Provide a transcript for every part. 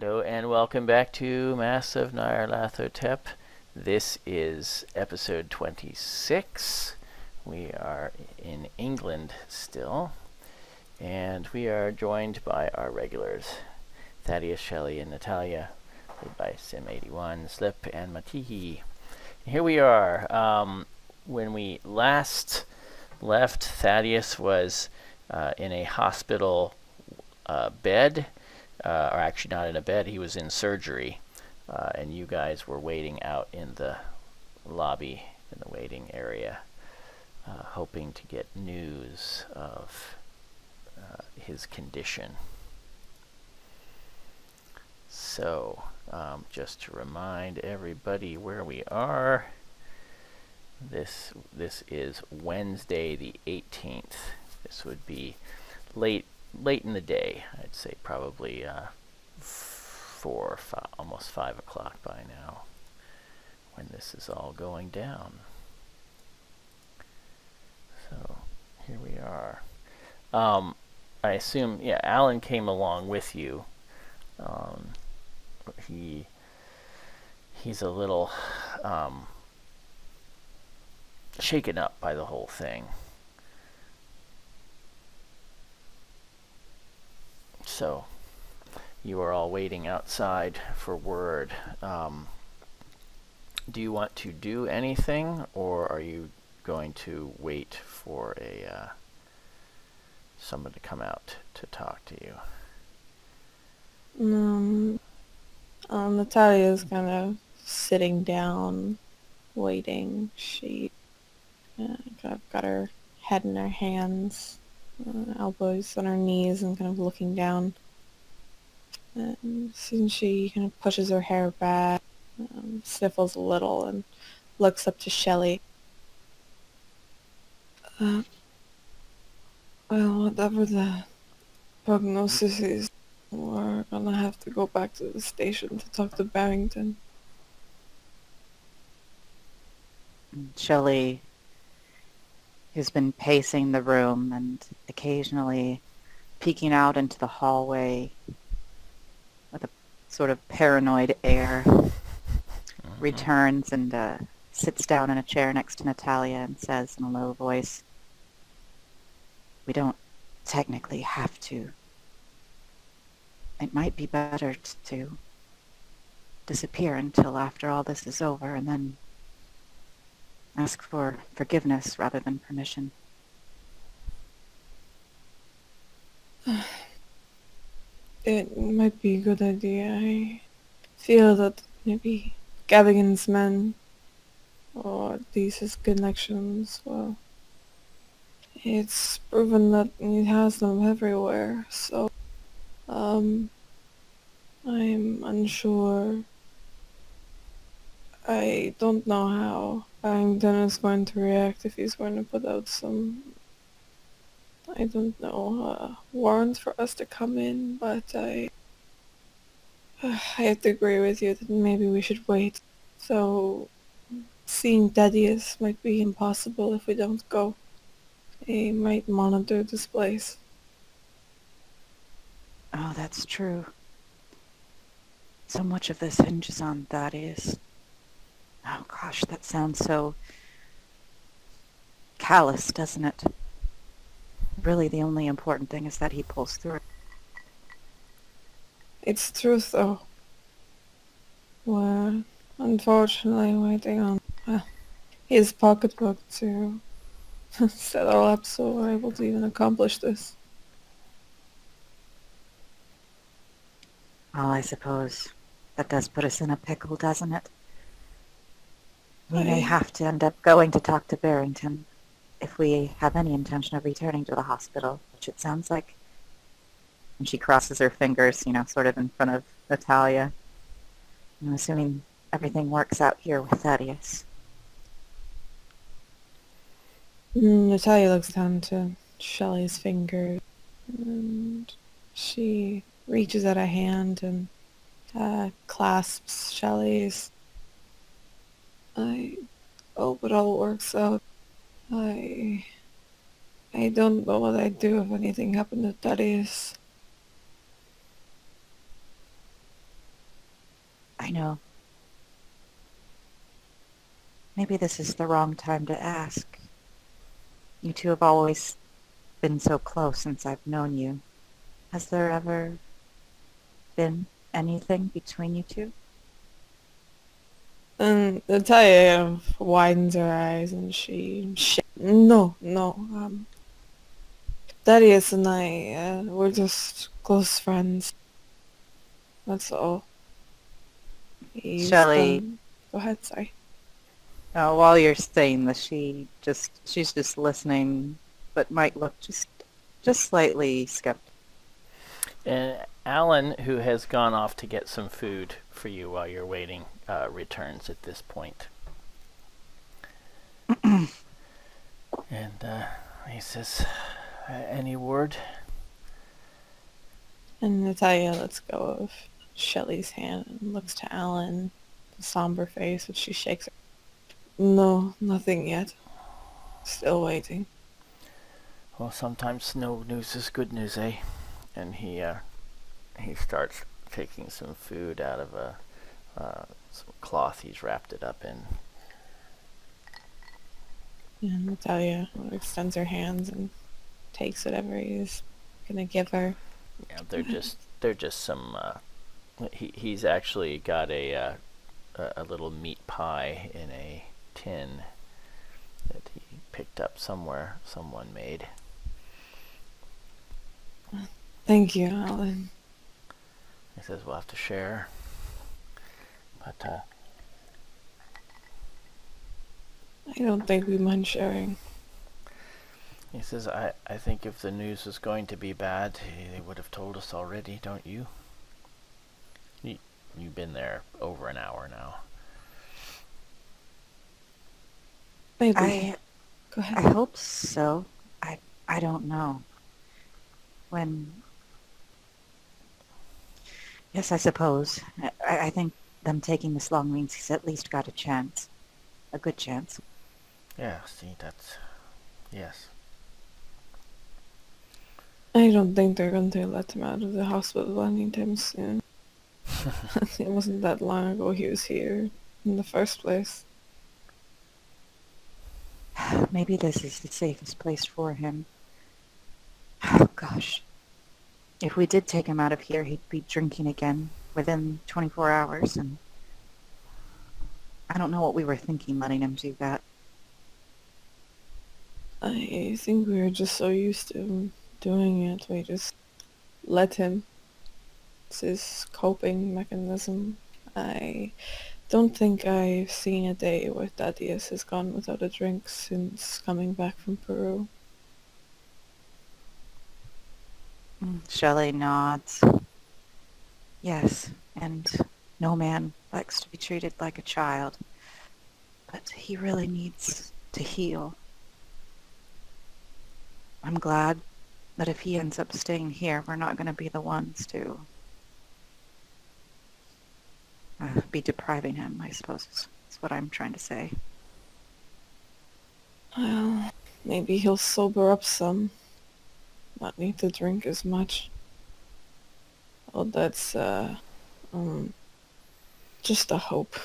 Hello and welcome back to Mass of Nyarlathotep. This is episode 26. We are in England still, and we are joined by our regulars, Thaddeus, Shelley, and Natalya, played by Sim81, Slip, and Matihi. Here we are. When we last left, Thaddeus was in a hospital bed. Or actually not in a bed, he was in surgery, and you guys were waiting out in the lobby, in the waiting area, hoping to get news of his condition. So, just to remind everybody where we are, this is Wednesday the 18th. This would be late in the day. I'd say probably 4 or 5, almost 5 o'clock by now when this is all going down. So here we are. I assume, yeah, Alan came along with you. He's a little shaken up by the whole thing. So, you are all waiting outside for word. Do you want to do anything, or are you going to wait for someone to come out to talk to you? Natalia's kind of sitting down, waiting. She got her head in her hands, elbows on her knees, and kind of looking down. And soon she kind of pushes her hair back, sniffles a little, and looks up to Shelley. Well, whatever the prognosis is, we're gonna have to go back to the station to talk to Barrington. Shelley, who's been pacing the room and occasionally peeking out into the hallway with a sort of paranoid air, returns and sits down in a chair next to Natalya and says in a low voice, "We don't technically have to. It might be better to disappear until after all this is over and then ask for forgiveness rather than permission." It might be a good idea. I feel that maybe Gavigan's men, or at least his connections, well, it's proven that he has them everywhere, so, I'm unsure. I don't know how Barrington is going to react if he's going to put out some, I don't know, warrants for us to come in, but I have to agree with you that maybe we should wait. So, seeing Thaddeus might be impossible if we don't go. He might monitor this place. Oh, that's true. So much of this hinges on Thaddeus. Oh gosh, that sounds so callous, doesn't it? Really, the only important thing is that he pulls through. It's the truth, though. We're unfortunately waiting on his pocketbook to settle up so we're able to even accomplish this. Well, I suppose that does put us in a pickle, doesn't it? We may have to end up going to talk to Barrington if we have any intention of returning to the hospital, which it sounds like. And she crosses her fingers, sort of in front of Natalya. I'm assuming everything works out here with Thaddeus. Natalya looks down to Shelley's finger, and she reaches out a hand and clasps Shelley's. I hope it all works out. I don't know what I'd do if anything happened to Thaddeus. I know. Maybe this is the wrong time to ask. You two have always been so close since I've known you. Has there ever been anything between you two? And Natalia widens her eyes and no, no. Thaddeus and I, we're just close friends. That's all. He's Shelley, done. Go ahead, sorry. while you're saying this, she's just listening, but might look just slightly skeptical. And Alan, who has gone off to get some food for you while you're waiting, returns at this point. And he says, any word? And Natalia lets go of Shelley's hand and looks to Alan, the somber face, which she shakes. No, nothing yet. Still waiting. Well, sometimes no news is good news, eh? And he starts taking some food out of some cloth he's wrapped it up in. And Natalia extends her hands and takes whatever he's gonna give her. Yeah, they're just some. He's actually got a little meat pie in a tin that he picked up somewhere someone made. Thank you, Alan. He says we'll have to share, but I don't think we mind sharing. he says I think if the news was going to be bad, they would have told us already, don't you? You've been there over an hour now. Maybe. Go ahead. I hope so. I don't know. Yes, I suppose. I think them taking this long means he's at least got a chance. A good chance. Yeah, see, yes. I don't think they're going to let him out of the hospital anytime soon. It wasn't that long ago he was here in the first place. Maybe this is the safest place for him. Oh, gosh. If we did take him out of here, he'd be drinking again within 24 hours, and I don't know what we were thinking letting him do that. I think we were just so used to him doing it, we just let him. It's his coping mechanism. I don't think I've seen a day where Thaddeus has gone without a drink since coming back from Peru. Shelley nods. Yes, and no man likes to be treated like a child, but he really needs to heal. I'm glad that if he ends up staying here, we're not going to be the ones to be depriving him, I suppose, is what I'm trying to say. Well, maybe he'll sober up some. Not need to drink as much. Oh, that's, just a hope.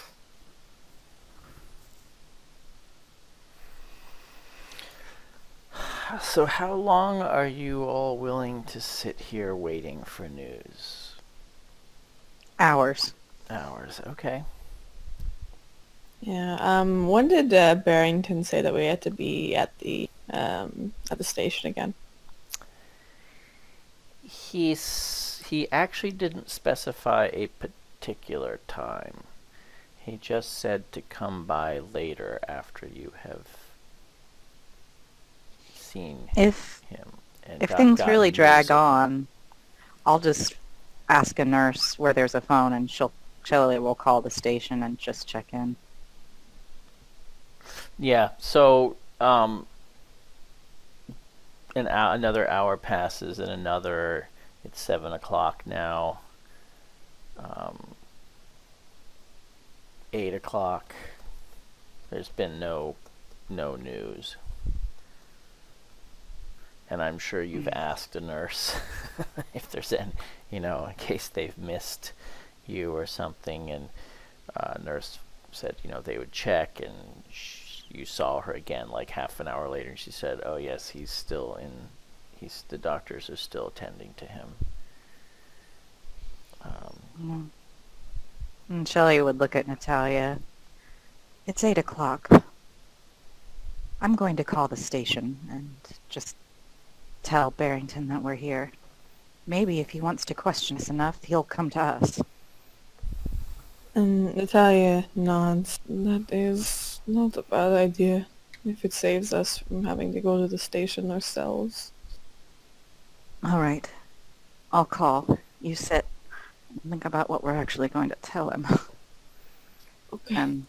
So how long are you all willing to sit here waiting for news? Hours. Hours, okay. Yeah, when did Barrington say that we had to be at the station again? He actually didn't specify a particular time. He just said to come by later after you have seen him. And if things gotten really drag news of him. on, I'll just ask a nurse where there's a phone, and Shelley will call the station and just check in. Yeah, so another hour passes, and it's 7 o'clock now. 8 o'clock. There's been no news. And I'm sure you've asked a nurse if there's any, in case they've missed you or something. And Nurse said, they would check, and you saw her again like half an hour later, and she said, "Oh yes, the doctors are still attending to him." Mm. And Shelley would look at Natalia. It's 8 o'clock. I'm going to call the station and just tell Barrington that we're here. Maybe if he wants to question us enough, he'll come to us. And Natalia nods. That is not a bad idea, if it saves us from having to go to the station ourselves. All right. I'll call. You sit and think about what we're actually going to tell him. Okay. And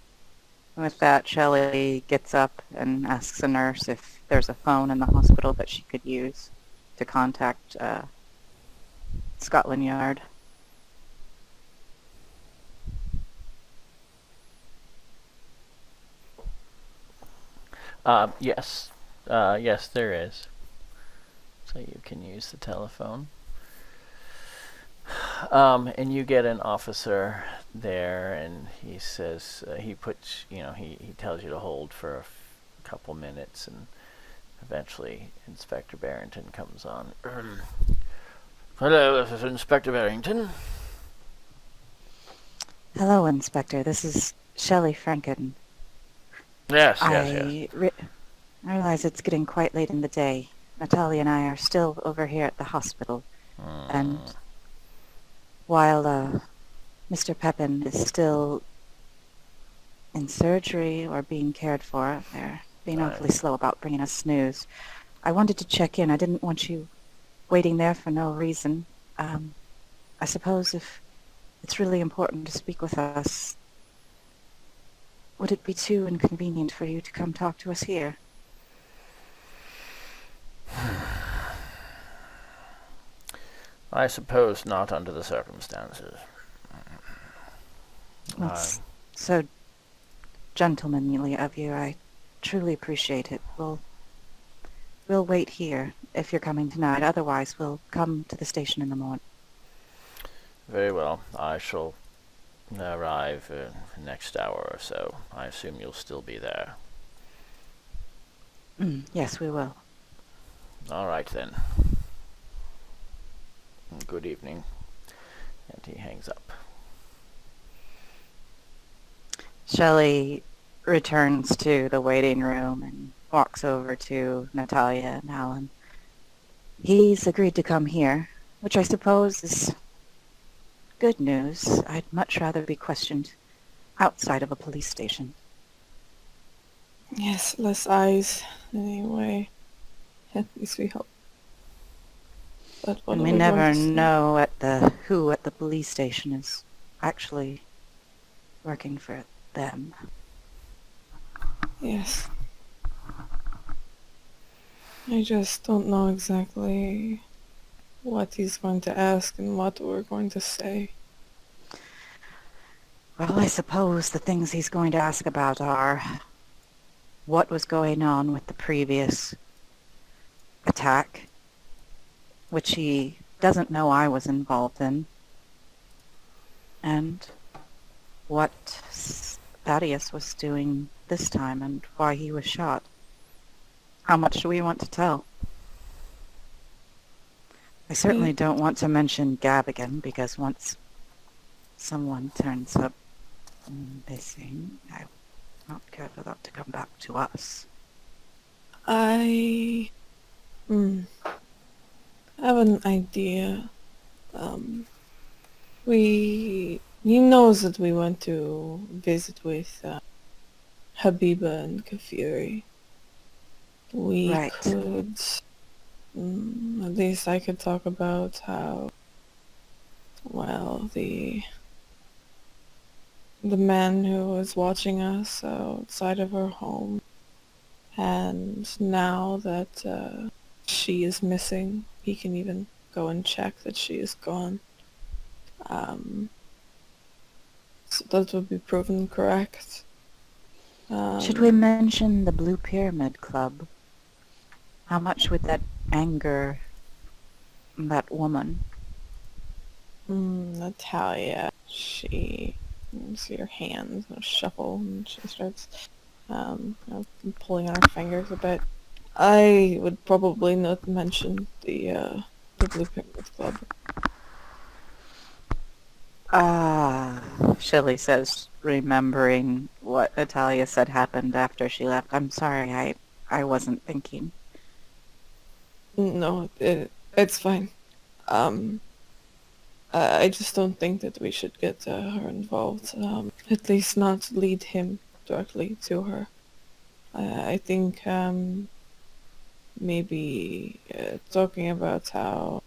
with that, Shelley gets up and asks a nurse if there's a phone in the hospital that she could use to contact Scotland Yard. Yes. Yes, there is. So you can use the telephone. And you get an officer there, and he says, he tells you to hold for a couple minutes, and eventually Inspector Barrington comes on. Hello, this is Inspector Barrington. Hello, Inspector. This is Shelley Franken. Yes. I realize it's getting quite late in the day. Natalia and I are still over here at the hospital. And while Mr. Pepin is still in surgery or being cared for, they're being awfully slow about bringing us news. I wanted to check in. I didn't want you waiting there for no reason. I suppose if it's really important to speak with us, would it be too inconvenient for you to come talk to us here? I suppose not under the circumstances. Well, it's so gentlemanly of you. I truly appreciate it. We'll wait here if you're coming tonight. Otherwise, we'll come to the station in the morning. Very well. I shall arrive next hour or so. I assume you'll still be there. Yes, we will. All right, then. Good evening. And he hangs up. Shelley returns to the waiting room and walks over to Natalia and Alan. He's agreed to come here, which I suppose is good news. I'd much rather be questioned outside of a police station. Yes, less eyes, anyway. At least we hope. But what And are we we never going to say? know who at the police station is actually working for them. Yes. I just don't know exactly what he's going to ask and what we're going to say. Well, I suppose the things he's going to ask about are what was going on with the previous attack, which he doesn't know I was involved in, and what Thaddeus was doing this time and why he was shot. How much do we want to tell? I certainly don't want to mention Gavigan, because once someone turns up missing, I would not care for that to come back to us. I have an idea. He knows that we went to visit with Habiba and Kafiri. We Right. could, at least I could talk about how, well, the man who was watching us outside of her home, and now that she is missing, he can even go and check that she is gone. So that would be proven correct. Should we mention the Blue Pyramid Club? How much would that anger that woman? Natalia, she You see her hands shuffle, and she starts pulling on her fingers a bit. I would probably not mention the Blue Pyramid Club. Shelley says, remembering what Natalia said happened after she left. I'm sorry, I wasn't thinking. No, it's fine. Um, I just don't think that we should get her involved. At least not lead him directly to her. I think maybe talking about how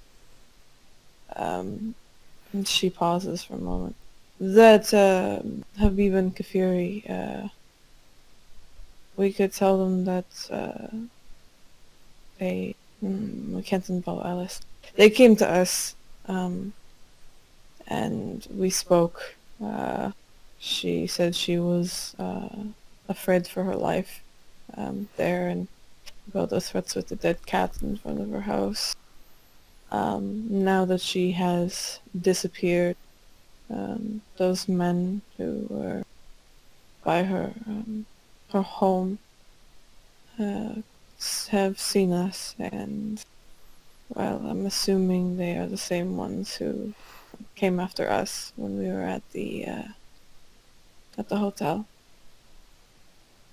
and she pauses for a moment. That Habib and Kafiri, we could tell them that we can't involve Alice. They came to us, and we spoke. She said she was afraid for her life there, and about the threats with the dead cat in front of her house. Now that she has disappeared, those men who were by her home have seen us, and well, I'm assuming they are the same ones who came after us when we were at the hotel.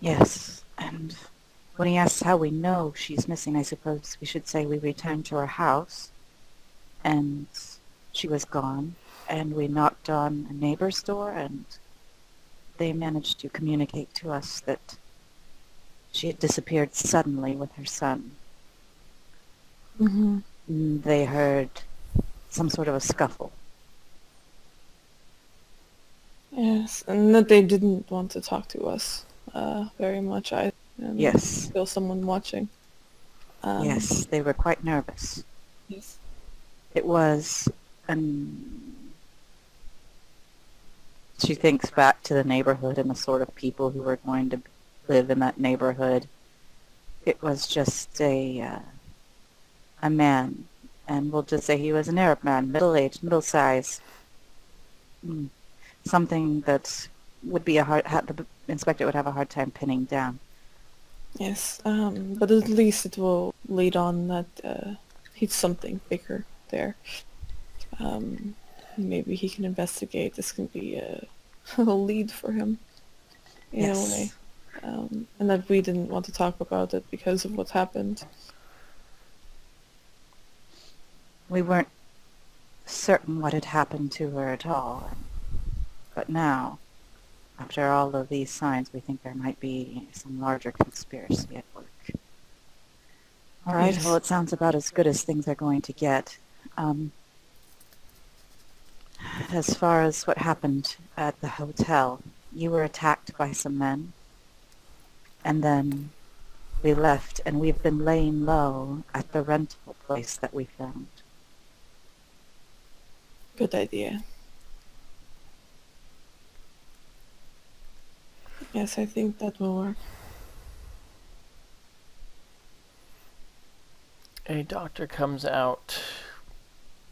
Yes, and when he asks how we know she's missing, I suppose we should say we returned to her house, and she was gone, and we knocked on a neighbor's door, and they managed to communicate to us that she had disappeared suddenly with her son. Mm-hmm. They heard some sort of a scuffle. Yes, and that they didn't want to talk to us very much. Yes. Feel someone watching. Yes, they were quite nervous. Yes. It was, she thinks back to the neighborhood and the sort of people who were going to live in that neighborhood. It was just a man, and we'll just say he was an Arab man, middle-aged, middle-sized. Something that would be the inspector would have a hard time pinning down. Yes, but at least it will lead on that he's something bigger there. Maybe he can investigate. This can be a lead for him in a way. And that we didn't want to talk about it because of what happened. We weren't certain what had happened to her at all. But now, after all of these signs, we think there might be some larger conspiracy at work. All right, Yes. well, it sounds about as good as things are going to get. As far as what happened at the hotel, you were attacked by some men, and then we left, and we've been laying low at the rental place that we found. Good idea. Yes, I think that will work. A doctor comes out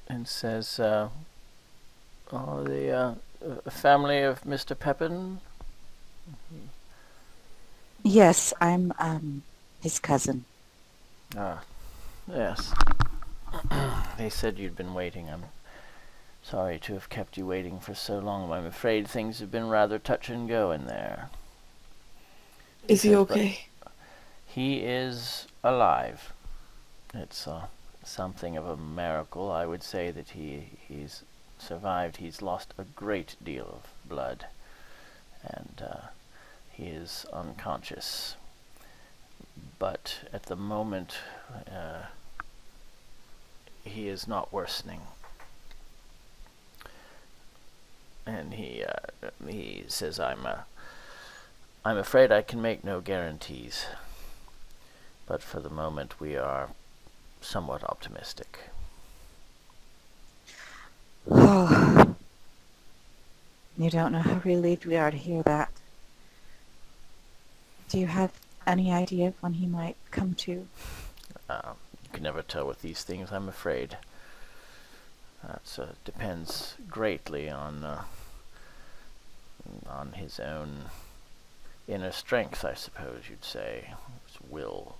and says, the family of Mr. Pepin? Yes, I'm his cousin. Ah, yes. They said you'd been waiting. I'm sorry to have kept you waiting for so long. I'm afraid things have been rather touch and go in there. Is he okay? He is alive. It's something of a miracle. I would say that he's survived. He's lost a great deal of blood, and he is unconscious. But at the moment, he is not worsening. And he says, I'm afraid I can make no guarantees, but for the moment we are somewhat optimistic. Oh, you don't know how relieved we are to hear that. Do you have any idea of when he might come to? You can never tell with these things, I'm afraid. That depends greatly on on his own inner strength, I suppose you'd say, his will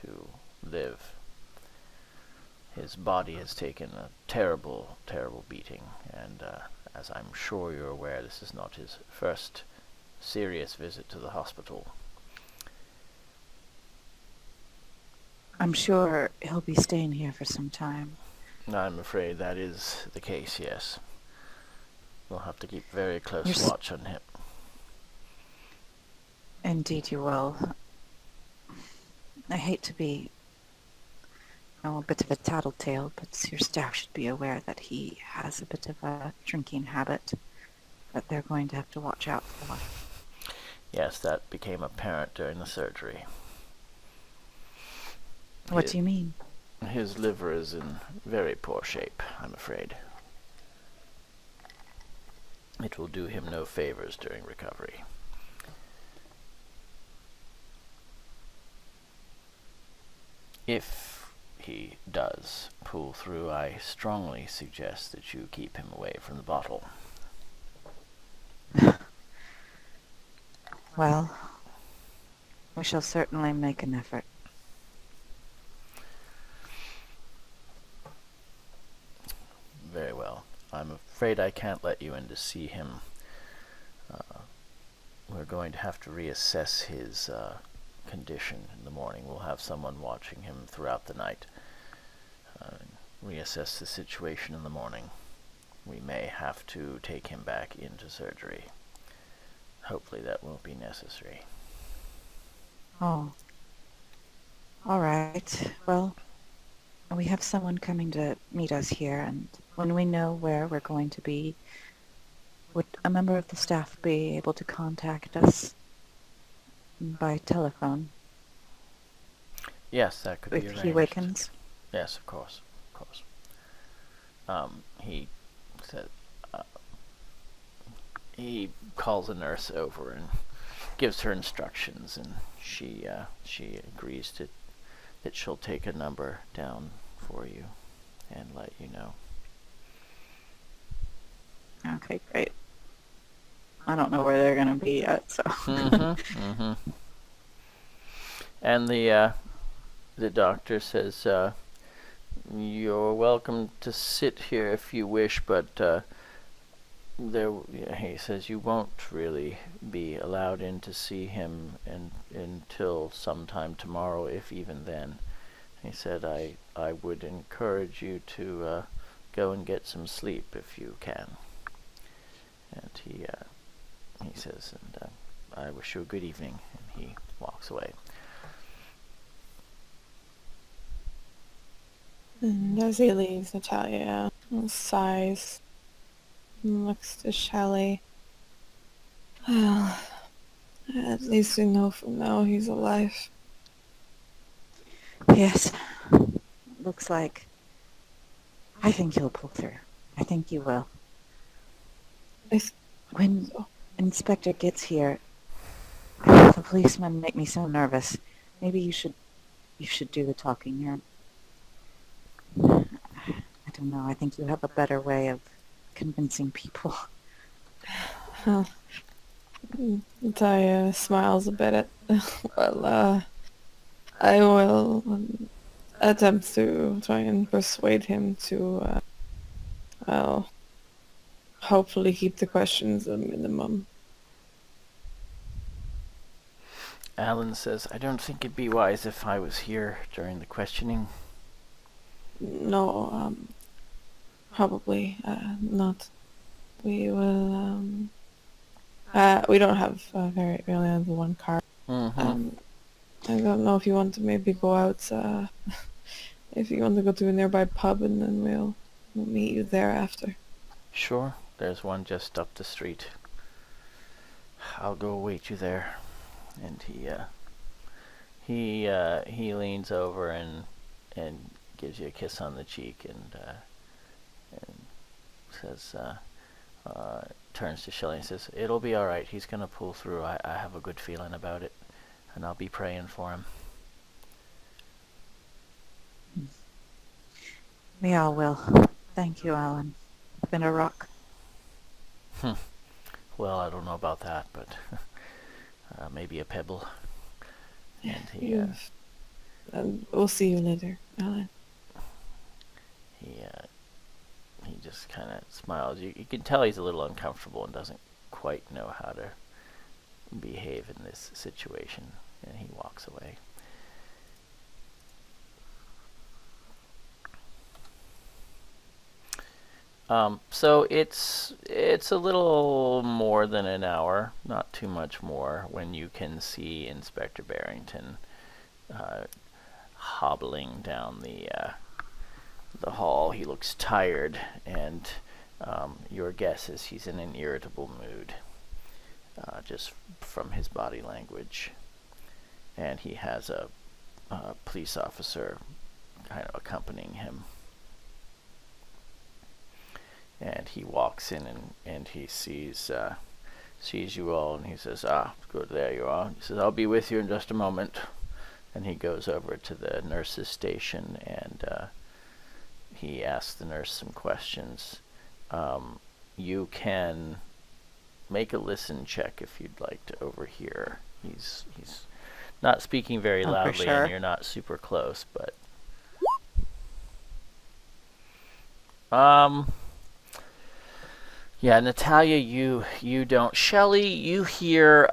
to live. His body has taken a terrible, terrible beating, and as I'm sure you're aware, this is not his first serious visit to the hospital. I'm sure he'll be staying here for some time. I'm afraid that is the case, yes. We'll have to keep very close watch on him. Indeed you will. I hate to be a bit of a tattletale, but your staff should be aware that he has a bit of a drinking habit that they're going to have to watch out for. Yes, that became apparent during the surgery. What do you mean? His liver is in very poor shape, I'm afraid. It will do him no favors during recovery. If he does pull through, I strongly suggest that you keep him away from the bottle. Well, we shall certainly make an effort. Very well. I'm afraid I can't let you in to see him. We're going to have to reassess his condition in the morning. We'll have someone watching him throughout the night. Reassess the situation in the morning. We may have to take him back into surgery. Hopefully that won't be necessary. Oh. All right. Well, we have someone coming to meet us here, and when we know where we're going to be, would a member of the staff be able to contact us by telephone? Yes, that could be arranged. If he wakens? Yes, of course. Of course. He said, he calls a nurse over and gives her instructions, and she agrees that she'll take a number down for you and let you know. Okay, great. I don't know where they're going to be yet, so... And the doctor says, you're welcome to sit here if you wish, but he says you won't really be allowed in to see him until sometime tomorrow, if even then. He said, I would encourage you to go and get some sleep if you can. And he says, and I wish you a good evening, and he walks away. And as he leaves, Natalya sighs and looks to Shelley. Well, at least we know from now he's alive. Yes. Looks like... I think you'll pull through. I think you will. When Inspector gets here, the policemen make me so nervous. Maybe you should do the talking here. I don't know. I think you have a better way of convincing people. Natalya smiles a bit at... Well, I will attempt to try and persuade him to, well, hopefully keep the questions a minimum. Alan says, I don't think it'd be wise if I was here during the questioning. No, probably not. We will, we don't have we only have the one car. I don't know if you want to maybe go out, if you want to go to a nearby pub, and then we'll meet you there after. Sure, there's one just up the street. I'll go await you there. And he leans over and gives you a kiss on the cheek and says, turns to Shelley and says, it'll be all right. He's gonna pull through. I have a good feeling about it, and I'll be praying for him. We all will. Thank you, Alan. You've been a rock. well, I don't know about that, but maybe a pebble. And he we'll see you later, Alan. he just kind of smiles. You can tell he's a little uncomfortable and doesn't quite know how to behave in this situation, and he walks away. So it's a little more than an hour, not too much more, when you can see Inspector Barrington hobbling down the hall. He looks tired, and your guess is he's in an irritable mood, just from his body language. And he has a police officer kind of accompanying him. And he walks in and he sees you all, and he says, good, there you are. He says, I'll be with you in just a moment. And he goes over to the nurse's station, and he asks the nurse some questions. You can make a listen check if you'd like to overhear. He's not speaking very loudly, for sure. And you're not super close, but yeah, Natalya, you don't. Shelley, you hear,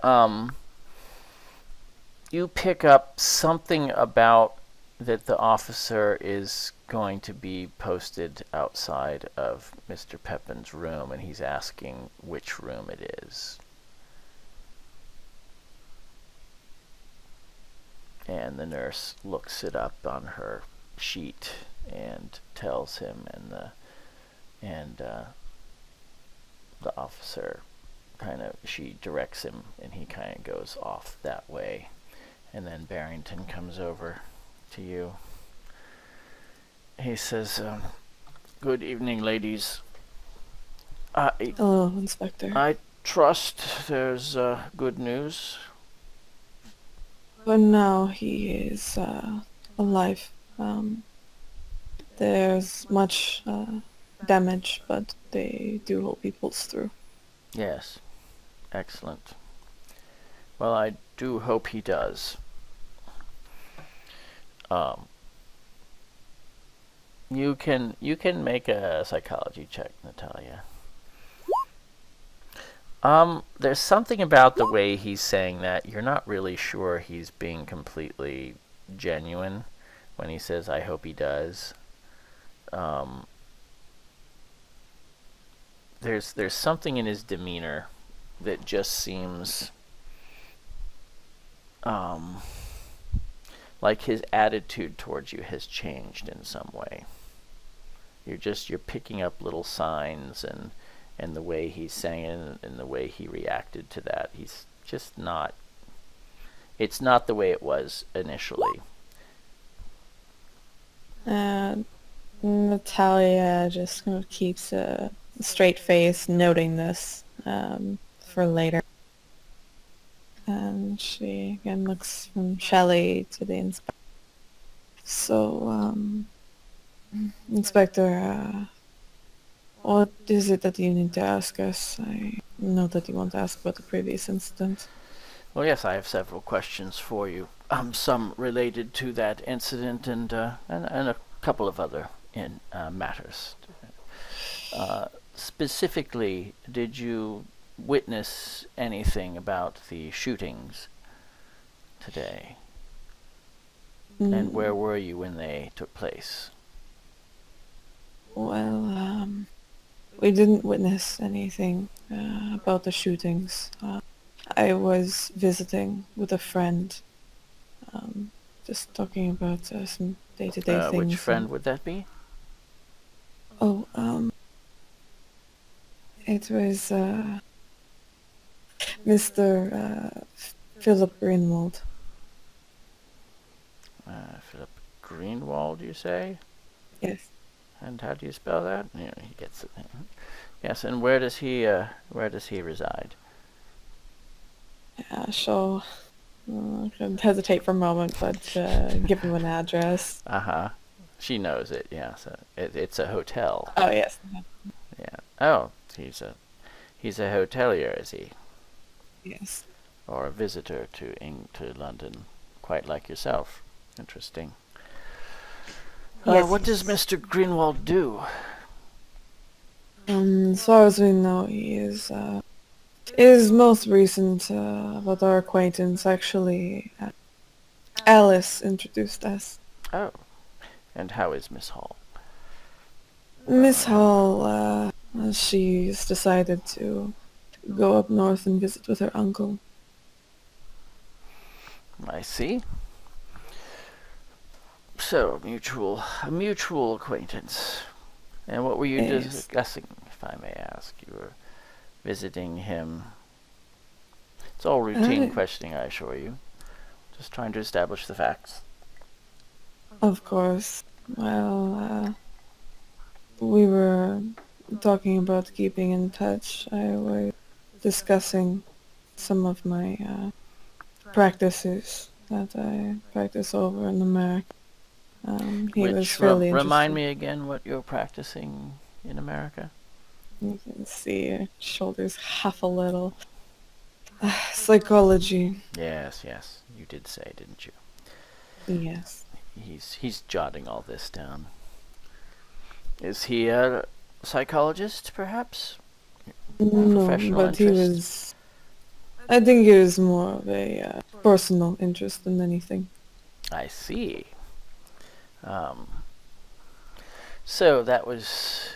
you pick up something about that the officer is going to be posted outside of Mr. Pepin's room, and he's asking which room it is. And the nurse looks it up on her sheet and tells him, and the officer she directs him, and he kind of goes off that way. And then Barrington comes over to you. He says, good evening, ladies. Hello, Inspector. I trust there's good news. But now he is alive. There's much damage, but they do hope he pulls through. Yes. Excellent. Well, I do hope he does. You can make a psychology check, Natalya. There's something about the way he's saying that. You're not really sure he's being completely genuine when he says, I hope he does. There's something in his demeanor that just seems like his attitude towards you has changed in some way. You're picking up little signs, and the way he's saying it and the way he reacted to that, he's just not, it's not the way it was initially. Natalya just kind of keeps a straight face, noting this for later. And she again looks from Shelley to the inspector. So, Inspector, what is it that you need to ask us? I know that you want to ask about the previous incident. Well, yes, I have several questions for you. Some related to that incident, and a couple of other matters. Specifically, did you witness anything about the shootings today? And where were you when they took place? Well, we didn't witness anything about the shootings. I was visiting with a friend, just talking about some day-to-day things. Which friend would that be? Oh, it was Mr. Philip Greenwald. Philip Greenwald, you say? Yes. And how do you spell that? Yeah, he gets it. Yes, and where does he reside? Yeah, she'll hesitate for a moment, but give him an address. Uh-huh. She knows it, yeah. So it's a hotel. Oh, yes. Yeah. Oh, he's He's a hotelier, is he? Yes. Or a visitor to London, quite like yourself. Interesting. Yes, What does he's- Mr. Greenwald do? As far as we know, he is most recent, but our acquaintance actually, Alice introduced us. Oh, and how is Miss Hall? Miss Hall, she's decided to go up north and visit with her uncle. I see. So, a mutual acquaintance. And what were you Yes. discussing, if I may ask? You were visiting him. It's all routine questioning, I assure you. Just trying to establish the facts. Of course. Well, we were talking about keeping in touch. I was discussing some of my practices that I practice over in America. He was fairly interested. Remind me again what you're practicing in America? You can see her shoulders half a little. Psychology. Yes, you did say, didn't you? Yes. He's jotting all this down. Is he a psychologist, perhaps? No, Professional but he interest? was... I think it was more of a personal interest than anything. I see. So that was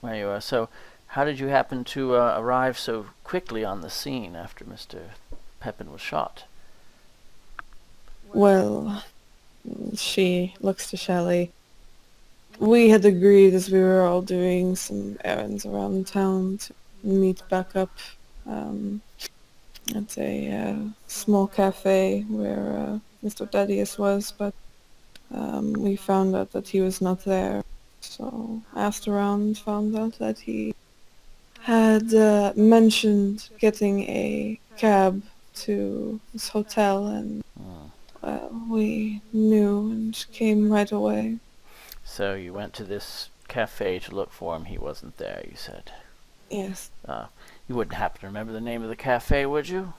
where you were. So how did you happen to arrive so quickly on the scene after Mr. Pepin was shot? Well, she looks to Shelley. We had agreed as we were all doing some errands around town to meet back up at a small cafe where Mr. Thaddeus was, but we found out that he was not there. So asked around, found out that he had mentioned getting a cab to his hotel, and we knew and came right away. So you went to this cafe to look for him. He wasn't there, you said. Yes. You wouldn't happen to remember the name of the cafe, would you?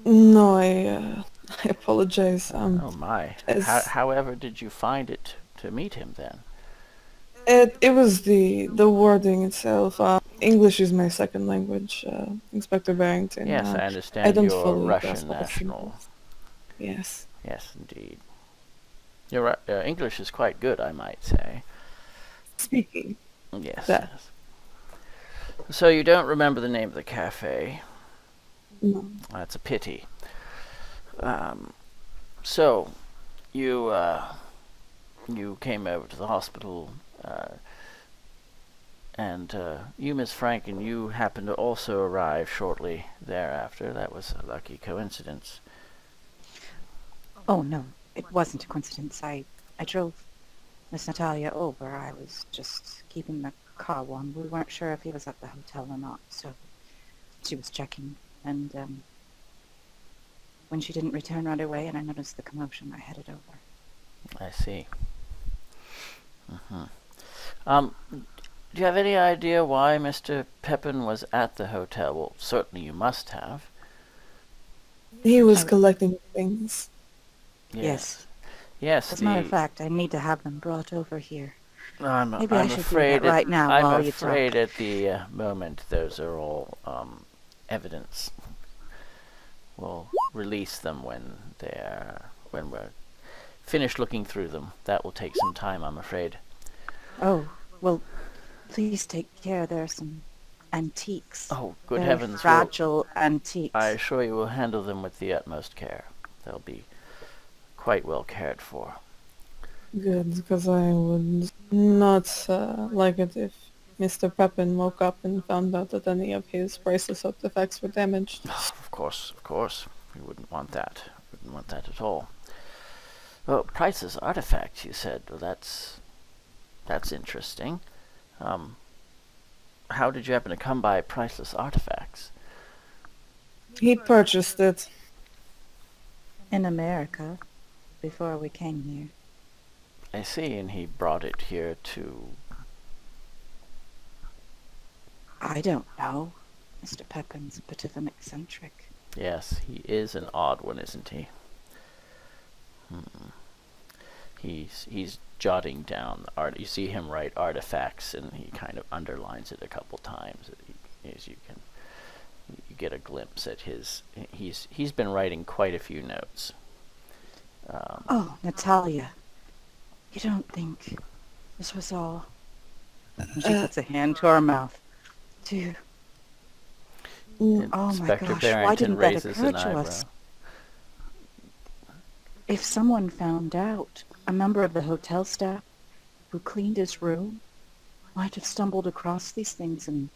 No, I apologize. Oh my. However did you find it to meet him then? It was the wording itself. English is my second language, Inspector Barrington. Yes, I I understand don't you're fully Russian grasp all the national. symbols. Yes. Yes, indeed. Your English is quite good, I might say. Speaking. Yes, That. yes. So you don't remember the name of the cafe. No. That's a pity. So you came over to the hospital, and you, Miss Franken, you happened to also arrive shortly thereafter. That was a lucky coincidence. Oh, no, it wasn't a coincidence. I drove Miss Natalia over. I was just keeping the car warm. We weren't sure if he was at the hotel or not, so she was checking. And when she didn't return right away and I noticed the commotion, I headed over. I see. Do you have any idea why Mr. Pepin was at the hotel? Well, certainly you must have. He was collecting things. Yes. Yes. As a matter of fact, I need to have them brought over here. Maybe I should do that right now while you talk. I'm afraid at the moment those are all evidence. We'll release them when we're finished looking through them. That will take some time, I'm afraid. Oh, well, please take care. There are some antiques. Oh, good Very heavens. fragile antiques. I assure you we'll handle them with the utmost care. They'll be quite well cared for. Good, because I would not like it if Mr. Pepin woke up and found out that any of his priceless artifacts were damaged. Of course. We wouldn't want that. Wouldn't want that at all. Well, priceless artifacts, you said. Well, that's interesting. How did you happen to come by priceless artifacts? He purchased it. In America, before we came here. I see, and he brought it here to... I don't know. Mr. Pepin's a bit of an eccentric. Yes, he is an odd one, isn't he? He's jotting down art. You see him write artifacts, and he kind of underlines it a couple times. As you get a glimpse at his. He's been writing quite a few notes. Oh, Natalia, you don't think this was all... She puts a hand to her mouth. Do you... Oh my Inspector gosh, Barrington why didn't that raises occur an to eyebrow. us? If someone found out, a member of the hotel staff who cleaned his room might have stumbled across these things and...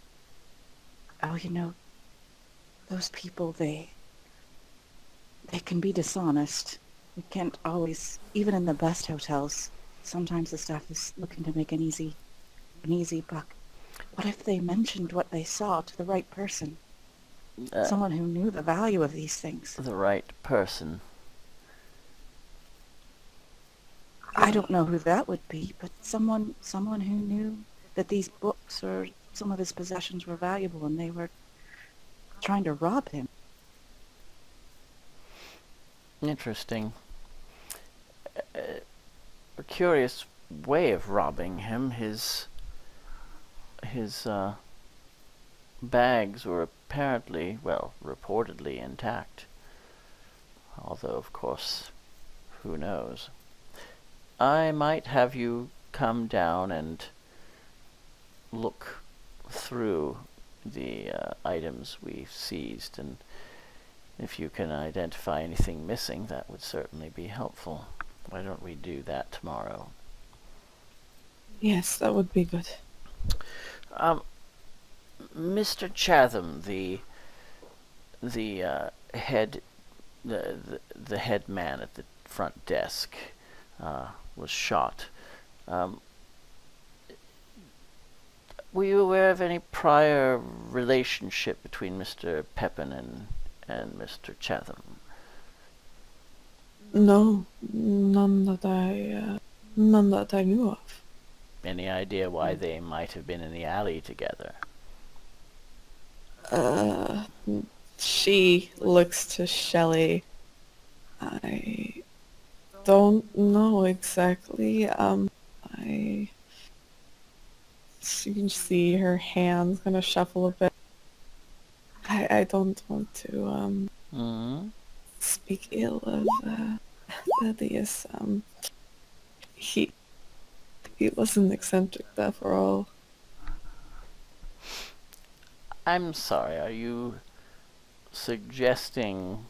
Oh, you know, those people, they can be dishonest. We can't always, even in the best hotels, sometimes the staff is looking to make an easy buck. What if they mentioned what they saw to the right person? Someone who knew the value of these things. The right person. I don't know who that would be, but someone who knew that these books or some of his possessions were valuable and they were trying to rob him. Interesting. A curious way of robbing him. His bags were apparently, well, reportedly intact. Although, of course, who knows. I might have you come down and look through the items we've seized, and if you can identify anything missing, that would certainly be helpful. Why don't we do that tomorrow? Yes, that would be good. Mr. Chatham, the head man at the front desk, was shot. Were you aware of any prior relationship between Mr. Pepin and Mr. Chatham? No, none that I knew of. Any idea why they might have been in the alley together? She looks to Shelley. I don't know exactly. You can see her hands kind of shuffle a bit. I don't want to speak ill of Thaddeus. He was an eccentric, after all. I'm sorry, are you suggesting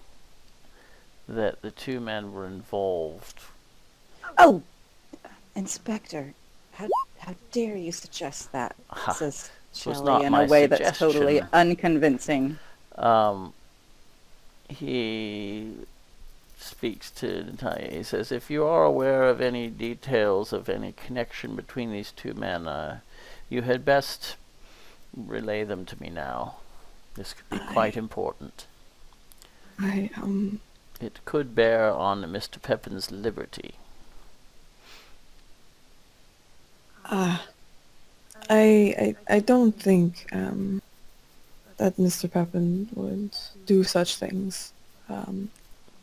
that the two men were involved? Oh, Inspector, how dare you suggest that? Says was Shelley not in my a way that's totally suggestion. unconvincing. He speaks to Natalya. He says, if you are aware of any details of any connection between these two men, you had best relay them to me now. This could be quite important. It could bear on Mr. Pepin's liberty. I don't think that Mr. Pepin would do such things.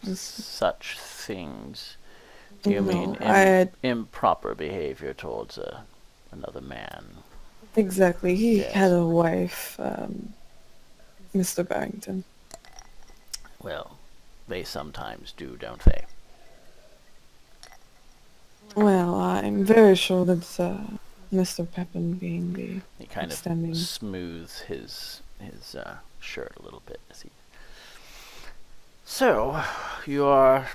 Such things? Do you mean improper behavior towards another man? Exactly. He Yes. had a wife, Mr. Barrington. Well, they sometimes do, don't they? Well, I'm very sure that Mr. Pepin being the He kind upstanding... of smooths his shirt a little bit as he... So, you are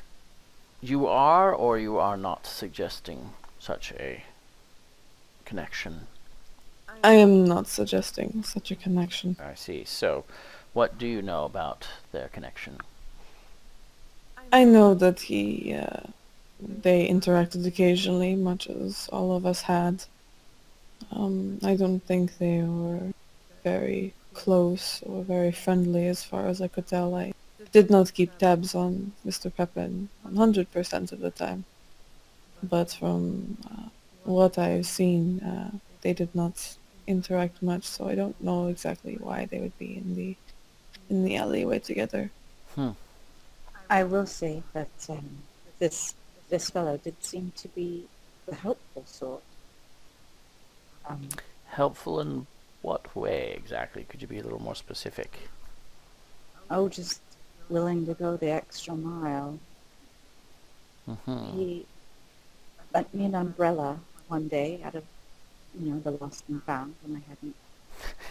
or you are not suggesting such a connection? I am not suggesting such a connection. I see. So, what do you know about their connection? I know that they interacted occasionally, much as all of us had. I don't think they were very close or very friendly as far as I could tell. I did not keep tabs on Mr. Pepin 100% of the time. But from what I've seen, they did not interact much, so I don't know exactly why they would be in the alleyway together. Hmm. I will say that this this fellow did seem to be the helpful sort. Um, Helpful in what way exactly? Could you be a little more specific? oh, just willing to go the extra mile. Mm-hmm. He lent me an umbrella one day out of, the lost and found when I hadn't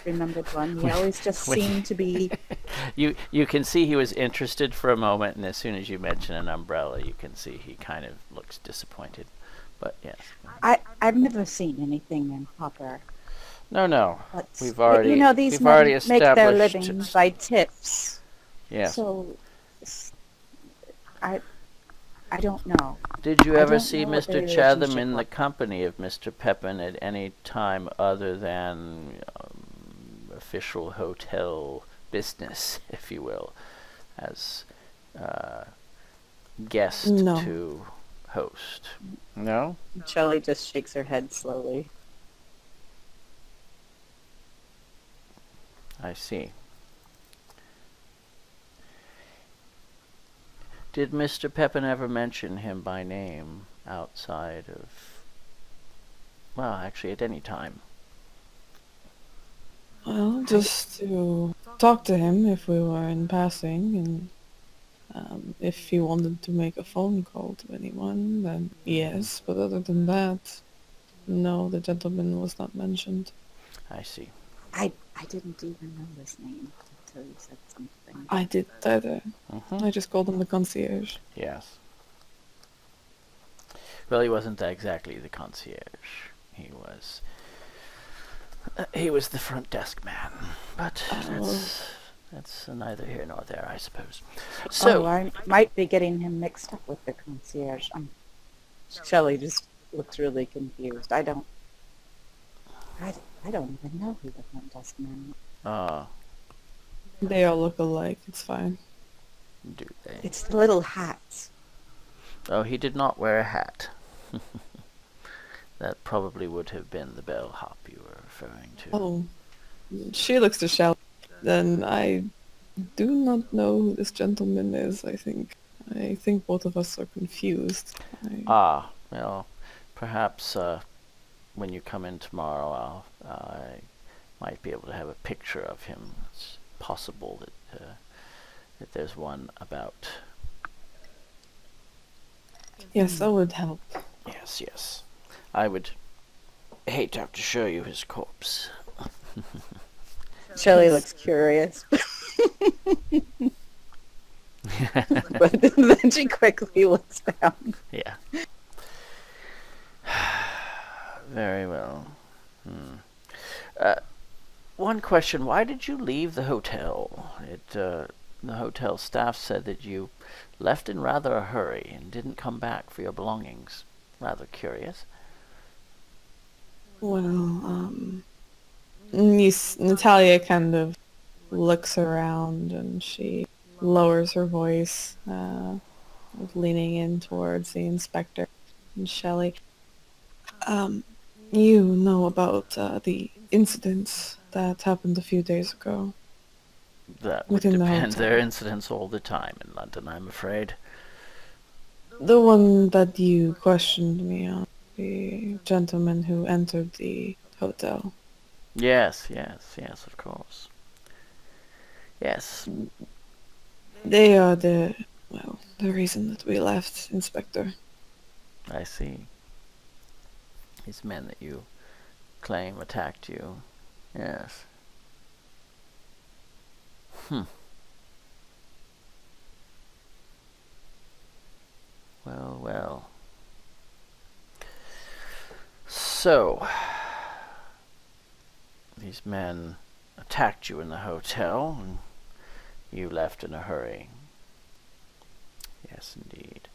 remembered one. He always just When- seemed to be. You can see he was interested for a moment, and as soon as you mention an umbrella, you can see he kind of looks disappointed. But yes. I've never seen anything improper. No. But We've already these we've already men make their established. living by tips. Yes. So I I don't know. Did you I ever don't see know what their Mr. Chatham relationship in the was. company of Mr. Pepin at any time other than official hotel business, if you will, as guest No. to host? No? Shelley just shakes her head slowly. I see. Did Mr. Pepin ever mention him by name outside of... Well, actually, at any time. Well, just to talk to him if we were in passing, and if he wanted to make a phone call to anyone, then yes. But other than that, no, the gentleman was not mentioned. I see. I didn't even know his name until you said something. I did either. Mm-hmm. I just called him the concierge. Yes. Well, he wasn't exactly the concierge. He was the front desk man. But that's neither here nor there, I suppose. So, I might be getting him mixed up with the concierge. Shelley just looks really confused. I don't even know who the front desk man is. They all look alike. It's fine. Do they? It's the little hats. Oh, he did not wear a hat. That probably would have been the bellhop you were referring to. Oh, she looks to Shelley. Then I do not know who this gentleman is. I think both of us are confused. Well, perhaps when you come in tomorrow, I might be able to have a picture of him. It's possible that there's one about. Yes, that would help. Yes. I would hate to have to show you his corpse. Shelley looks curious. But then she quickly looks down. Yeah. Very well. One question, why did you leave the hotel? The hotel staff said that you left in rather a hurry and didn't come back for your belongings. Rather curious. Well, Natalia kind of looks around and she lowers her voice, leaning in towards the inspector and Shelley. You know about the incidents that happened a few days ago? That would Within the depend. hotel. There are incidents all the time in London, I'm afraid. The one that you questioned me on, the gentleman who entered the hotel. Yes, of course. Yes. They are the reason that we left, Inspector. I see. These men that you claim attacked you. Yes. Well. So, these men attacked you in the hotel, and you left in a hurry. Yes, indeed.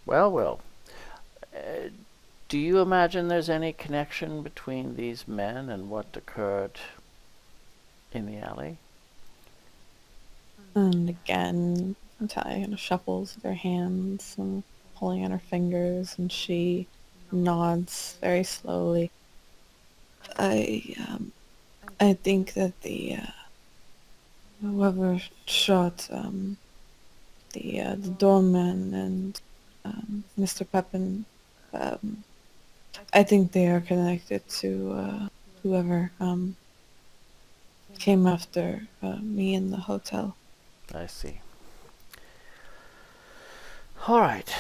Well. Do you imagine there's any connection between these men and what occurred in the alley? And again, Natalia kind of shuffles with her hands and pulling on her fingers, and she nods very slowly. I think that the whoever shot the doorman and Mr. Pepin, um, I think they are connected to whoever came after me in the hotel. I see. All right.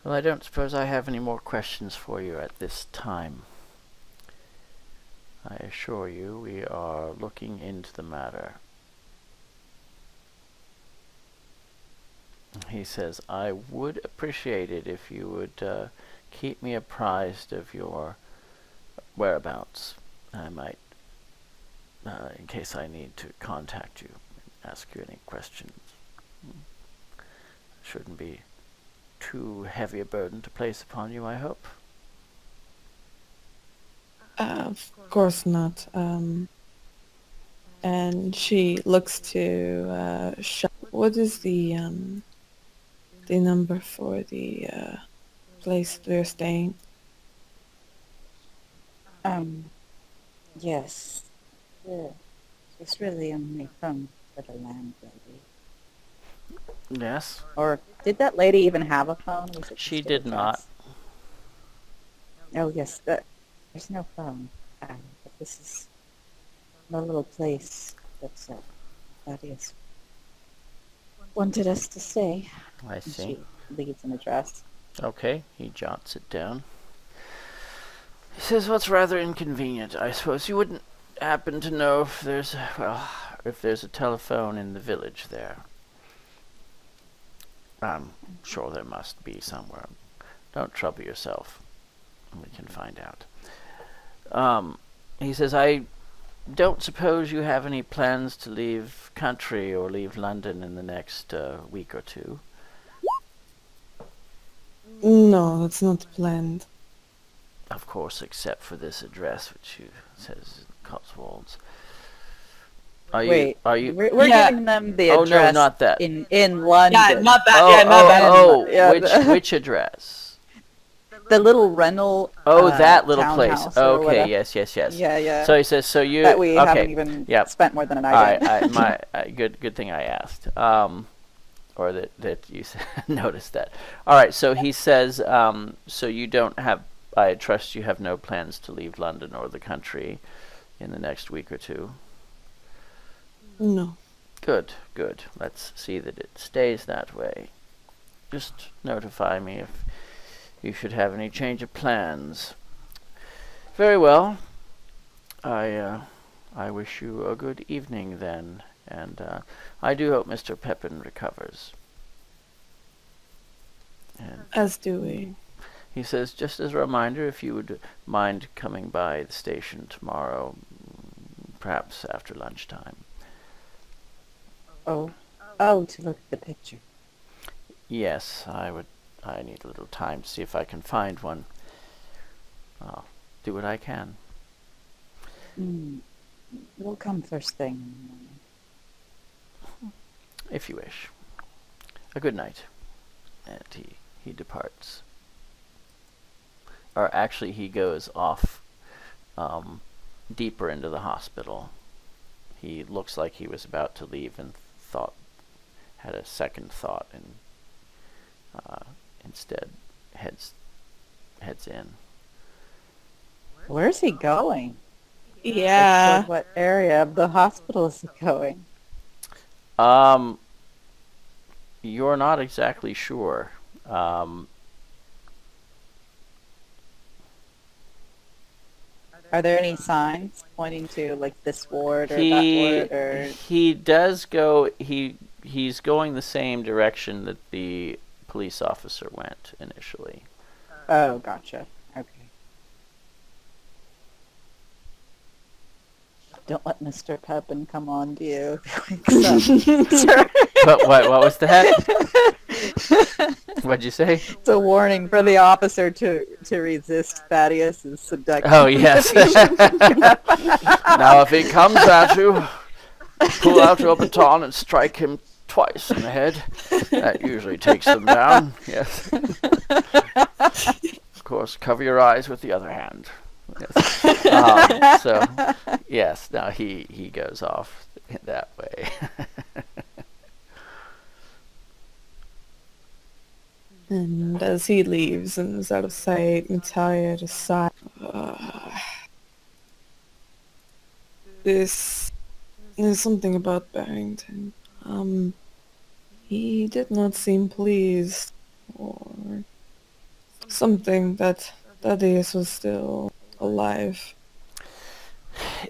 Well, I don't suppose I have any more questions for you at this time. I assure you we are looking into the matter. He says, I would appreciate it if you would keep me apprised of your whereabouts. I might, in case I need to contact you, ask you any questions. Shouldn't be too heavy a burden to place upon you, I hope. Of course not. And she looks to what is the number for the place we're staying? Yes. Yeah. It's really only phone for the landlady. Yes. Or did that lady even have a phone? Was it She just did a not. address? Oh, yes. There's no phone. But this is the little place that Thaddeus wanted us to stay. I And see. she leaves an address. Okay, he jots it down. He says, well, it's rather inconvenient. I suppose you wouldn't happen to know if there's a telephone in the village there. I'm sure there must be somewhere. Don't trouble yourself. We can find out. He says, I don't suppose you have any plans to leave country or leave London in the next week or two. No, that's not planned. Of course, except for this address, which you says Cotswolds. Are you? We're Yeah. giving them the Oh, address no, not that. in London. Yeah, not that. Oh, yeah, not that. oh, Yeah, which address? The little rental. Oh, that little place. townhouse or Okay, whatever. yes. Yeah, yeah. So he says, so you that we okay? haven't even Yep. spent more than a night in. Good thing I asked. Or that you noticed that. All right. So he says, so you don't have. I trust you have no plans to leave London or the country in the next week or two. No. Good. Let's see that it stays that way. Just notify me if you should have any change of plans. Very well. I wish you a good evening then, and I do hope Mr. Pepin recovers. And As do we. he says, just as a reminder, if you would mind coming by the station tomorrow, perhaps after lunchtime. Oh, to look at the picture. Yes, I need a little time to see if I can find one. I'll do what I can. We'll come first thing in the morning. If you wish. A good night. And he departs. Or actually, he goes off deeper into the hospital. He looks like he was about to leave and had a second thought, and instead heads in. Where's he going? Yeah. Like, what area of the hospital is he going? You're not exactly sure. Are there any signs pointing to like this ward or that ward? Or He does go. He's going the same direction that the police officer went initially. oh, gotcha. Okay. Don't let Mr. Pepin come on to you. But what was that? What'd you say? It's a warning for the officer to resist Thaddeus' seduction. Oh, yes. Now, if he comes at you, pull out your baton and strike him twice in the head. That usually takes them down. Yes. Of course, must cover your eyes with the other hand. Yes. So, yes, now he goes off that way. And as he leaves and is out of sight, Natalia just sighs. There's something about Barrington. He did not seem pleased, or something that Thaddeus was still alive.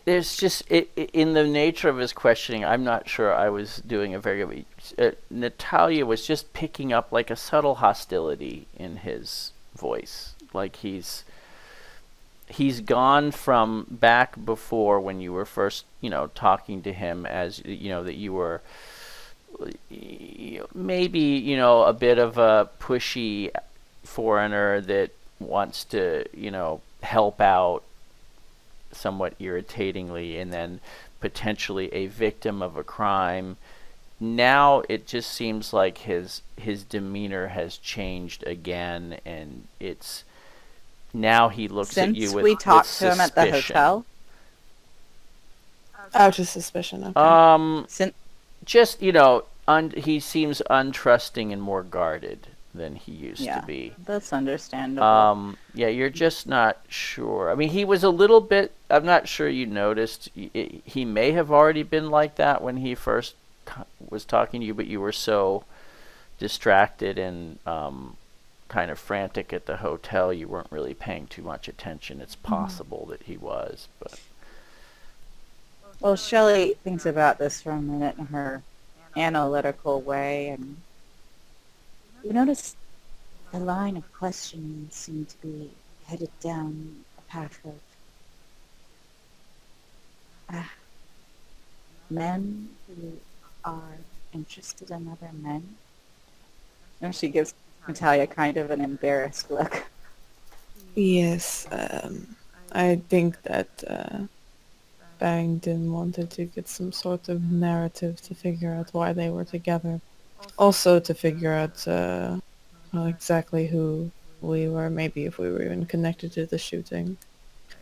There's just in the nature of his questioning, I'm not sure I was doing a very good. Natalia was just picking up like a subtle hostility in his voice, like he's gone from back before when you were first, talking to him, as that you were maybe a bit of a pushy foreigner that wants to help out somewhat irritatingly, and then potentially a victim of a crime. Now it just seems like his demeanor has changed again, and it's now he looks at you with we talked to him suspicion. at the hotel. Out of suspicion. Okay. Just he seems untrusting and more guarded than he used to be. That's understandable. Yeah, you're just not sure. I mean, he was a little bit. I'm not sure you noticed. He may have already been like that when he first was talking to you, but you were so distracted and kind of frantic at the hotel, you weren't really paying too much attention. It's possible that he was, but. Well, Shelley thinks about this for a minute in her analytical way, and you notice the line of questioning seemed to be headed down a path of men who are interested in other men. And she gives Natalia kind of an embarrassed look. Yes, I think that Barrington wanted to get some sort of narrative to figure out why they were together. Also to figure out exactly who we were, maybe if we were even connected to the shooting.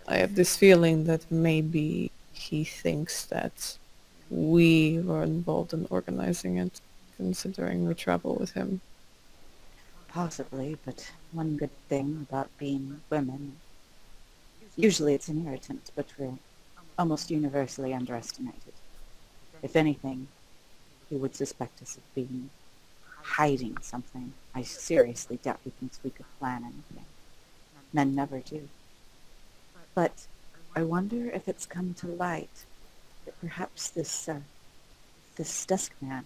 I have this feeling that maybe he thinks that we were involved in organizing it, considering we travel with him. Possibly, but one good thing about being women, usually it's an irritant, but we're almost universally underestimated. If anything, he would suspect us of being hiding something. I seriously doubt he thinks we could plan anything. Men never do. But I wonder if it's come to light that perhaps this desk man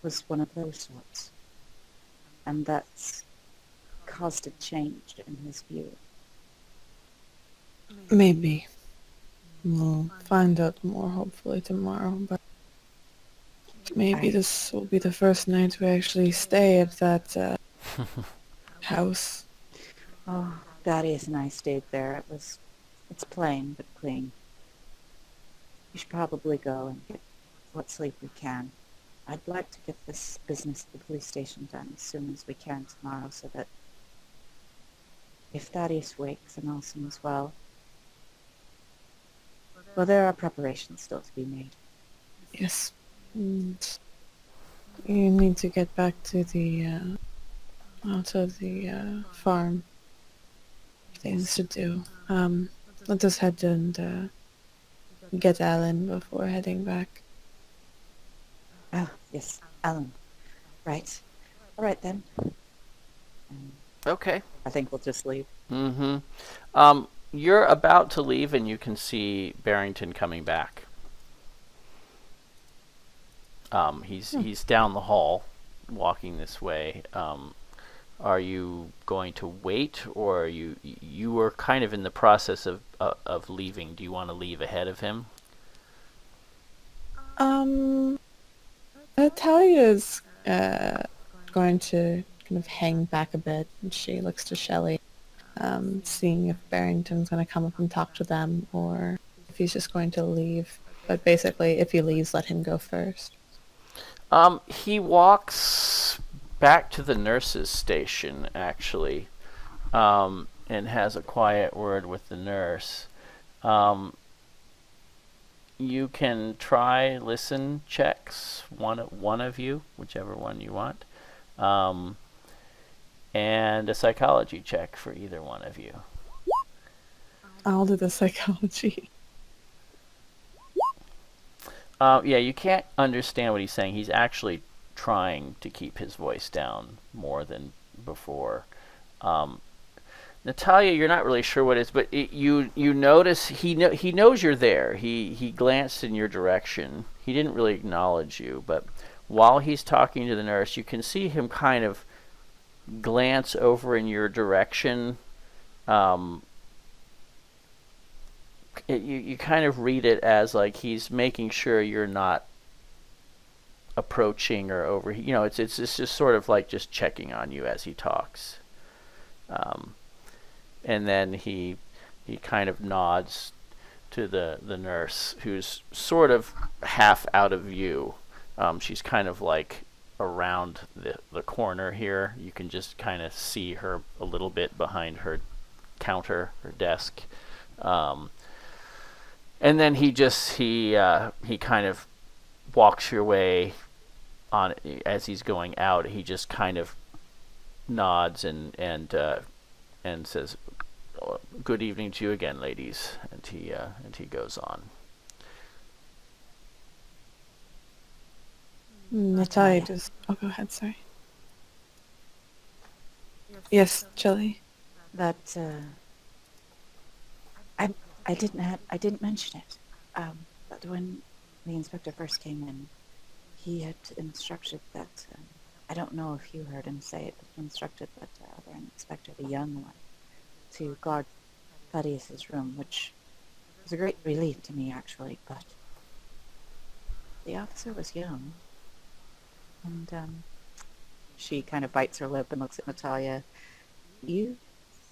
was one of those sorts. And that's caused a change in his view. Maybe. We'll find out more hopefully tomorrow, but maybe this will be the first night we actually stay at that house. Oh, Thaddeus and I stayed there. It's plain but clean. We should probably go and get what sleep we can. I'd like to get this business at the police station done as soon as we can tomorrow, so that if Thaddeus wakes and all seems well, there are preparations still to be made. Yes. And you need to get back to the farm. Things to do. Let us head and get Alan before heading back. Oh, yes, Alan. Right. All right, then. Okay. I think we'll just leave. Mm-hmm. You're about to leave, and you can see Barrington coming back. He's down the hall, walking this way. Are you going to wait, or are you were kind of in the process of leaving? Do you want to leave ahead of him? Natalia's going to kind of hang back a bit, and she looks to Shelley, seeing if Barrington's going to come up and talk to them, or if he's just going to leave. But basically, if he leaves, let him go first. He walks back to the nurse's station, actually. and has a quiet word with the nurse. You can try listen checks, one of you, whichever one you want, and a psychology check for either one of you. I'll do the psychology. Yeah, you can't understand what he's saying. He's actually trying to keep his voice down more than before. Natalya, you're not really sure what it is, but you notice he knows you're there. He glanced in your direction. He didn't really acknowledge you, but while he's talking to the nurse, you can see him kind of glance over in your direction. You kind of read it as like he's making sure you're not approaching or over. It's just sort of like just checking on you as he talks. And then he kind of nods to the nurse, who's sort of half out of view. She's kind of like around the corner here. You can just kind of see her a little bit behind her counter, her desk. And then he kind of walks your way on as he's going out. He just kind of nods and says, "Good evening to you again, ladies," and he goes on. Natalya just... Oh, go ahead, sorry. Yes, Shelley. That I didn't mention it. But when the inspector first came in, he had instructed that I don't know if you heard him say it, but he instructed that other inspector, the young one, to guard Thaddeus's room, which was a great relief to me, actually. But the officer was young, and she kind of bites her lip and looks at Natalya. You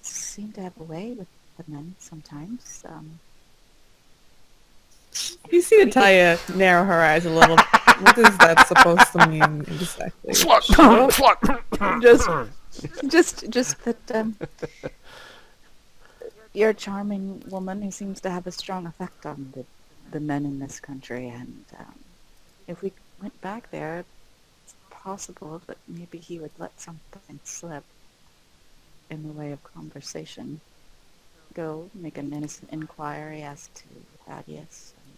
seem to have a way with the men sometimes. You see Natalya narrow her eyes a little. What is that supposed to mean exactly? Just that you're a charming woman who seems to have a strong effect on the men in this country, and if we went back there, it's possible that maybe he would let something slip in the way of conversation. Go make an innocent inquiry as to Thaddeus and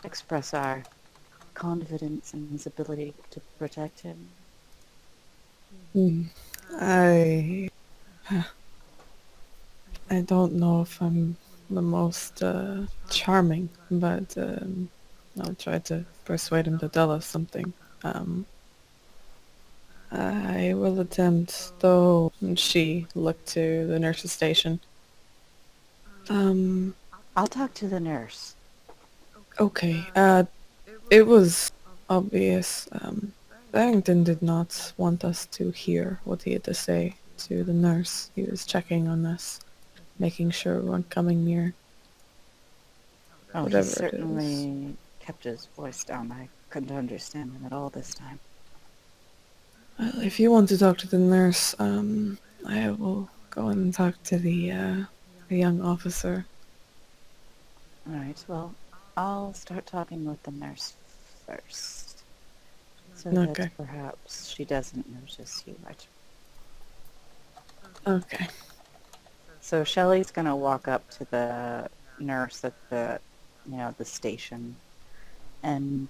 express our confidence in his ability to protect him. I don't know if I'm the most charming, but I'll try to persuade him to tell us something. I will attempt, though. She looked to the nurse's station. I'll talk to the nurse. Okay. It was obvious. Barrington did not want us to hear what he had to say to the nurse. He was checking on us, making sure we weren't coming near. Oh, he Whatever certainly kept his voice down. I couldn't understand him at all this time. Well, if you want to talk to the nurse, I will go and talk to the young officer. All right, well, I'll start talking with the nurse first, so that perhaps she doesn't notice you right. Okay. So Shelley's gonna walk up to the nurse at the station, and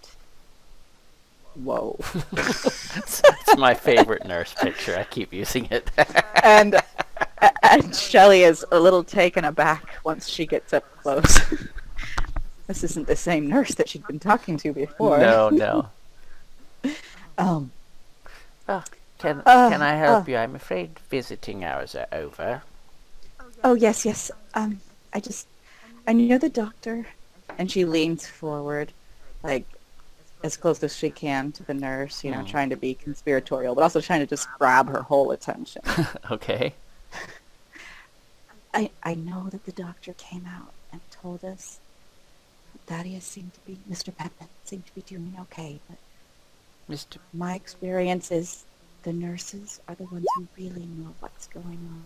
whoa. It's my favorite nurse picture. I keep using it. and Shelley is a little taken aback once she gets up close. This isn't the same nurse that she'd been talking to before. No. Oh, can I help you? I'm afraid visiting hours are over. Oh, yes. I know the doctor. And she leans forward, like, as close as she can to the nurse, trying to be conspiratorial, but also trying to just grab her whole attention. Okay. I know that the doctor came out and told us Thaddeus Mr. Pepin seemed to be doing okay, but my experience is the nurses are the ones who really know what's going on.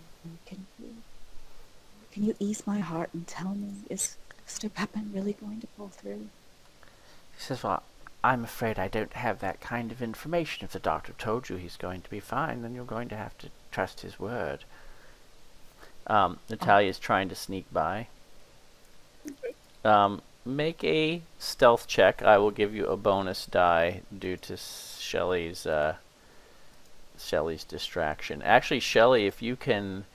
Can you ease my heart and tell me, is Mr. Pepin really going to pull through? He says, well, I'm afraid I don't have that kind of information. If the doctor told you he's going to be fine, then you're going to have to trust his word. Natalia's trying to sneak by. Make a stealth check. I will give you a bonus die due to Shelley's distraction. Actually, Shelley, if you can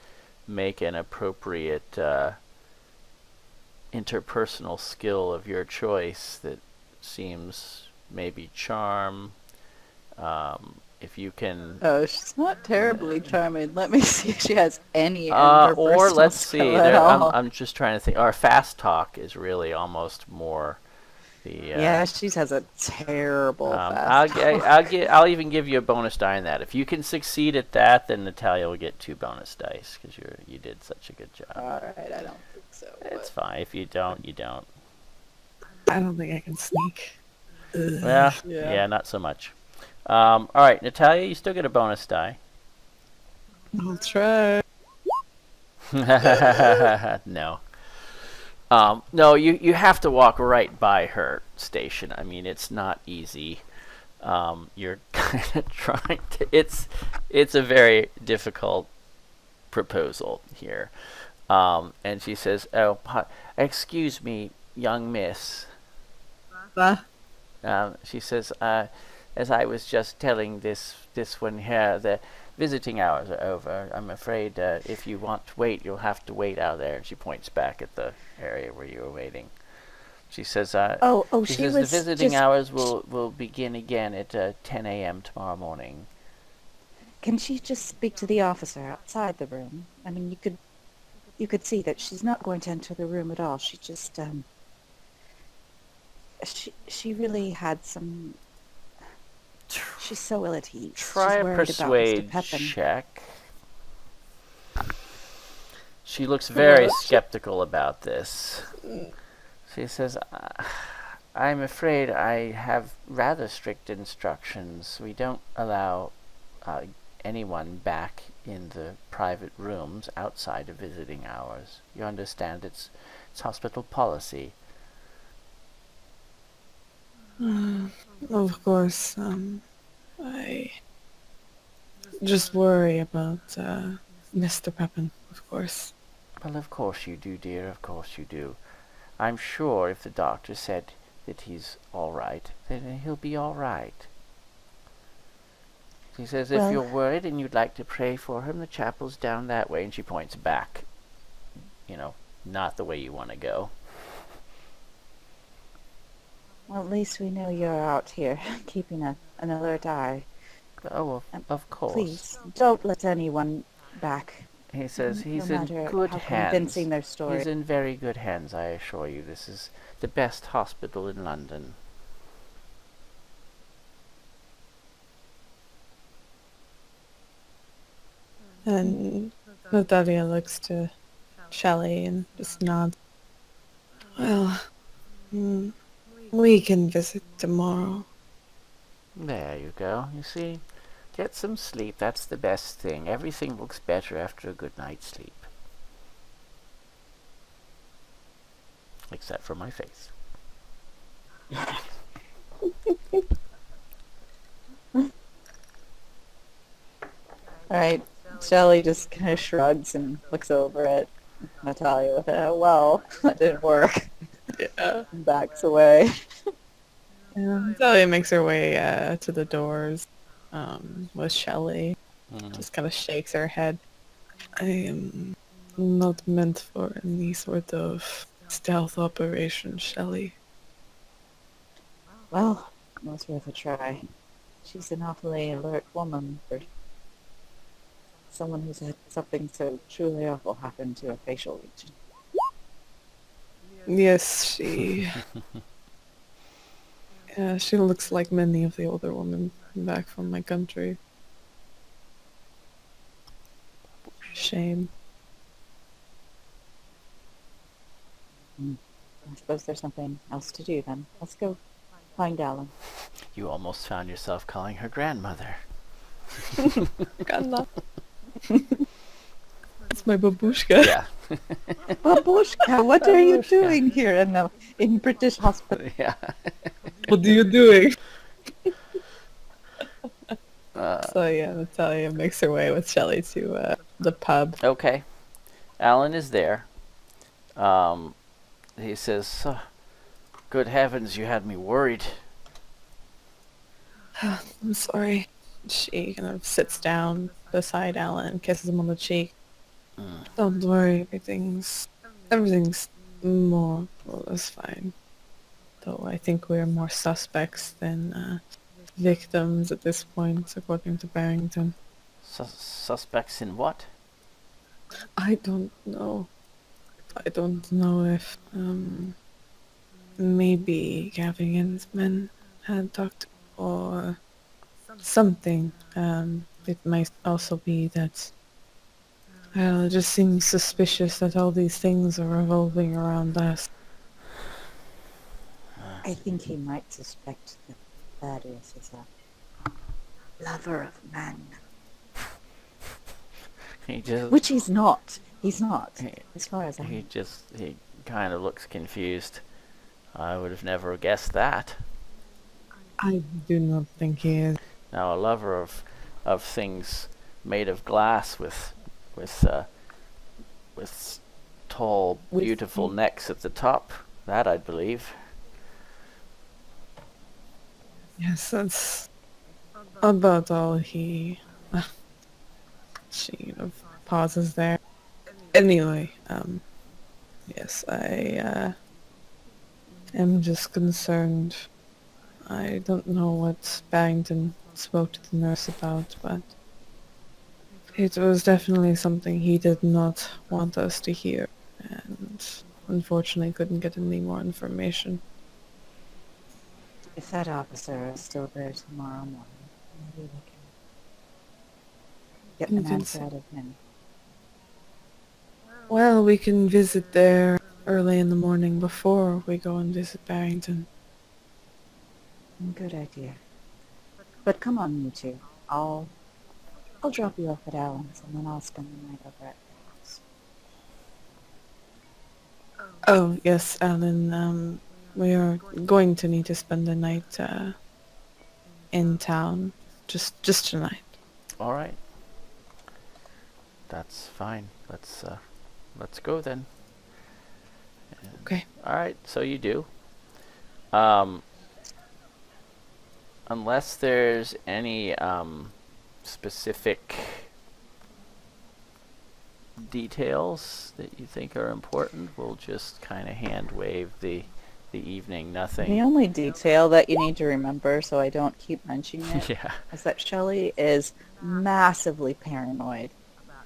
make an appropriate interpersonal skill of your choice that seems maybe charm, if you can... Oh, she's not terribly charming. Let me see if she has any or let's see, skill at all. I'm just trying to think. Our fast talk is really almost more the... yeah, she has a terrible fast talk. I'll even give you a bonus die on that. If you can succeed at that, then Natalia will get 2 bonus dice, because you did such a good job. Alright, I don't think so. It's fine. If you don't, you don't. I don't think I can sneak. Well, yeah, not so much. Alright, Natalia, you still get a bonus die. I'll try. No. No, you have to walk right by her station. I mean, it's not easy. You're kind of trying to... It's a very difficult proposal here. And she says, oh, excuse me, young miss. She says, as I was just telling this one here, the visiting hours are over. I'm afraid if you want to wait, you'll have to wait out there. And she points back at the area where you were waiting. She says, she says the visiting hours will begin again at 10 a.m. tomorrow morning. Can she just speak to the officer outside the room? I mean, you could see that she's not going to enter the room at all. She just, she really had some... She's so ill at ease. Try a persuade check. She looks very skeptical about this. She says, I'm afraid I have rather strict instructions. We don't allow anyone back in the private rooms outside of visiting hours. You understand, it's hospital policy. Of course, I just worry about Mr. Pepin, of course. Well, of course you do, dear, of course you do. I'm sure if the doctor said that he's all right, then he'll be all right. She says, if you're worried and you'd like to pray for him, the chapel's down that way, and she points back. You know, not the way you want to go. Well, at least we know you're out here, keeping an alert eye. Oh, of course. Please, don't let anyone back. He says he's no in matter good how hands. Convincing their story. He's in very good hands, I assure you. This is the best hospital in London. And Natalya looks to Shelley and just nods. Well, we can visit tomorrow. There you go. You see, get some sleep. That's the best thing. Everything looks better after a good night's sleep. Except for my face. Alright, Shelley just kind of shrugs and looks over at Natalia with well, that didn't work. Yeah. And backs away. Natalia makes her way to the doors with Shelley. Just kind of shakes her head. I am not meant for any sort of stealth operation, Shelley. Well, it was worth a try. She's an awfully alert woman for someone who's had something so truly awful happen to a facial region. Yes, she... yeah, she looks like many of the older women back from my country. Shame. I suppose there's something else to do then. Let's go find Alan. You almost found yourself calling her grandmother. Grandma. It's That's my babushka. Yeah. Babushka, what are you Babushka. doing here in British hospital? Yeah. What are you doing? Uh, So yeah, Natalia makes her way with Shelley to the pub. okay. Alan is there. He says, "Good heavens, you had me worried." I'm sorry. She kind of sits down beside Alan and kisses him on the cheek. Mm. Don't worry, everything's more or less fine. Though I think we're more suspects than victims at this point, according to Barrington. Suspects in what? I don't know. I don't know if maybe Gavigan's men had talked or something. It might also be that it just seems suspicious that all these things are revolving around us. I think he might suspect that Thaddeus is a lover of men. He just Which he's not. He's not, as far as I know. he kind of looks confused. I would have never guessed that. I do not think he is. Now, a lover of things made of glass with tall, With beautiful necks at the top. That I'd believe. Yes, that's about all he... She pauses there. Anyway, yes, I am just concerned. I don't know what Barrington spoke to the nurse about, but it was definitely something he did not want us to hear, and unfortunately couldn't get any more information. If that officer is still there tomorrow morning, maybe we can get an answer out of him. Well, we can visit there early in the morning before we go and visit Barrington. Good idea. But come on, you two. I'll drop you off at Alan's, and then I'll spend the night over at the house. Oh, yes, Alan, we are going to need to spend the night in town. Just tonight. All right. That's fine. Let's go then. Okay. All right. So you do. Unless there's any specific details that you think are important, we'll just kind of hand wave the evening. The Nothing. only detail that you need to remember, so I don't keep mentioning it, Yeah. is that Shelley is massively paranoid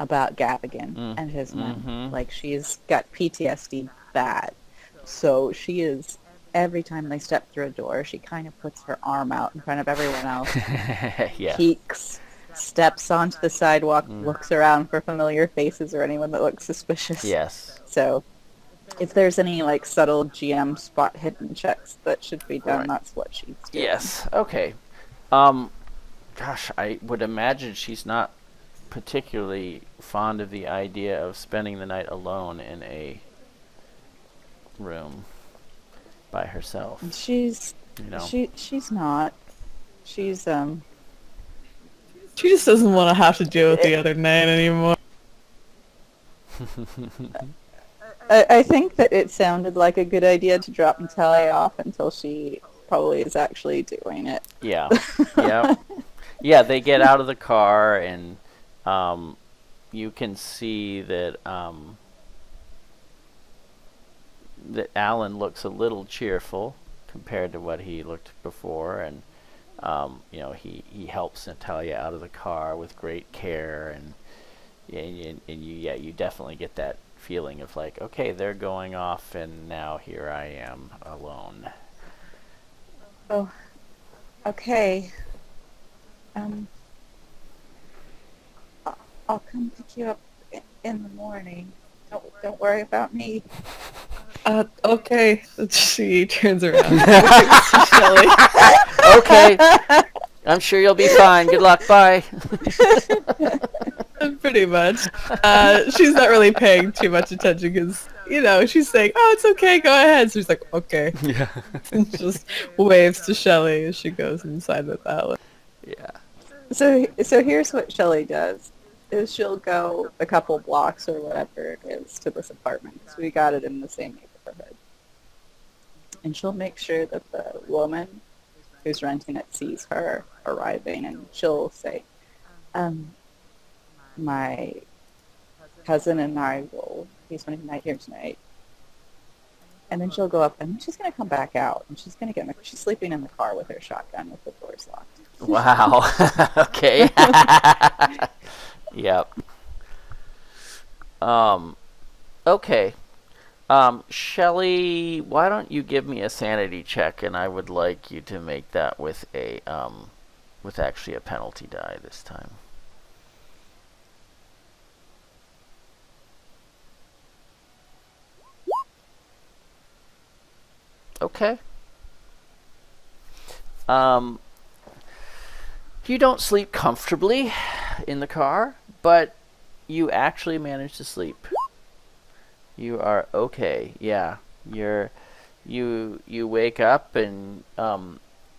about Gavigan Mm. and his men. Mhm. Like, she's got PTSD bad. So she is, every time they step through a door, she kind of puts her arm out in front of everyone else, Yeah. peeks, steps onto the sidewalk, looks around for familiar faces or anyone that looks suspicious. Yes. So if there's any, like, subtle GM spot hidden checks that should be done, Right. that's what she's doing. Yes. Okay. Gosh, I would imagine she's not particularly fond of the idea of spending the night alone in a room by herself. And she's You know. she's not. She's She just doesn't want to have to deal with the other night anymore. I think that it sounded like a good idea to drop Natalia off until she probably is actually doing it. Yeah. Yeah. Yeah, they get out of the car and you can see that that Alan looks a little cheerful compared to what he looked before, and he helps Natalia out of the car with great care, and you definitely get that feeling of like, okay, they're going off and now here I am alone. Oh, okay. I'll come pick you up in the morning. Don't worry about me. Okay. She turns around and looks to Shelley. Okay, I'm sure you'll be fine. Good luck. Bye. Pretty much. She's not really paying too much attention because, she's saying, "Oh, it's okay, go ahead." So she's like, "Okay." Yeah. And just waves to Shelley as she goes inside with Alan. Yeah. So here's what Shelley does: is she'll go a couple blocks or whatever it is to this apartment because we got it in the same neighborhood, and she'll make sure that the woman who's renting it sees her arriving, and she'll say, "My cousin and I will be spending the night here tonight." And then she'll go up, and she's going to come back out, and she's going to she's sleeping in the car with her shotgun with the doors locked. Wow. Okay. Yep. Okay. Shelley, why don't you give me a sanity check, and I would like you to make that with with actually a penalty die this time. Okay. You don't sleep comfortably in the car, but you actually manage to sleep. You are okay. Yeah. You wake up and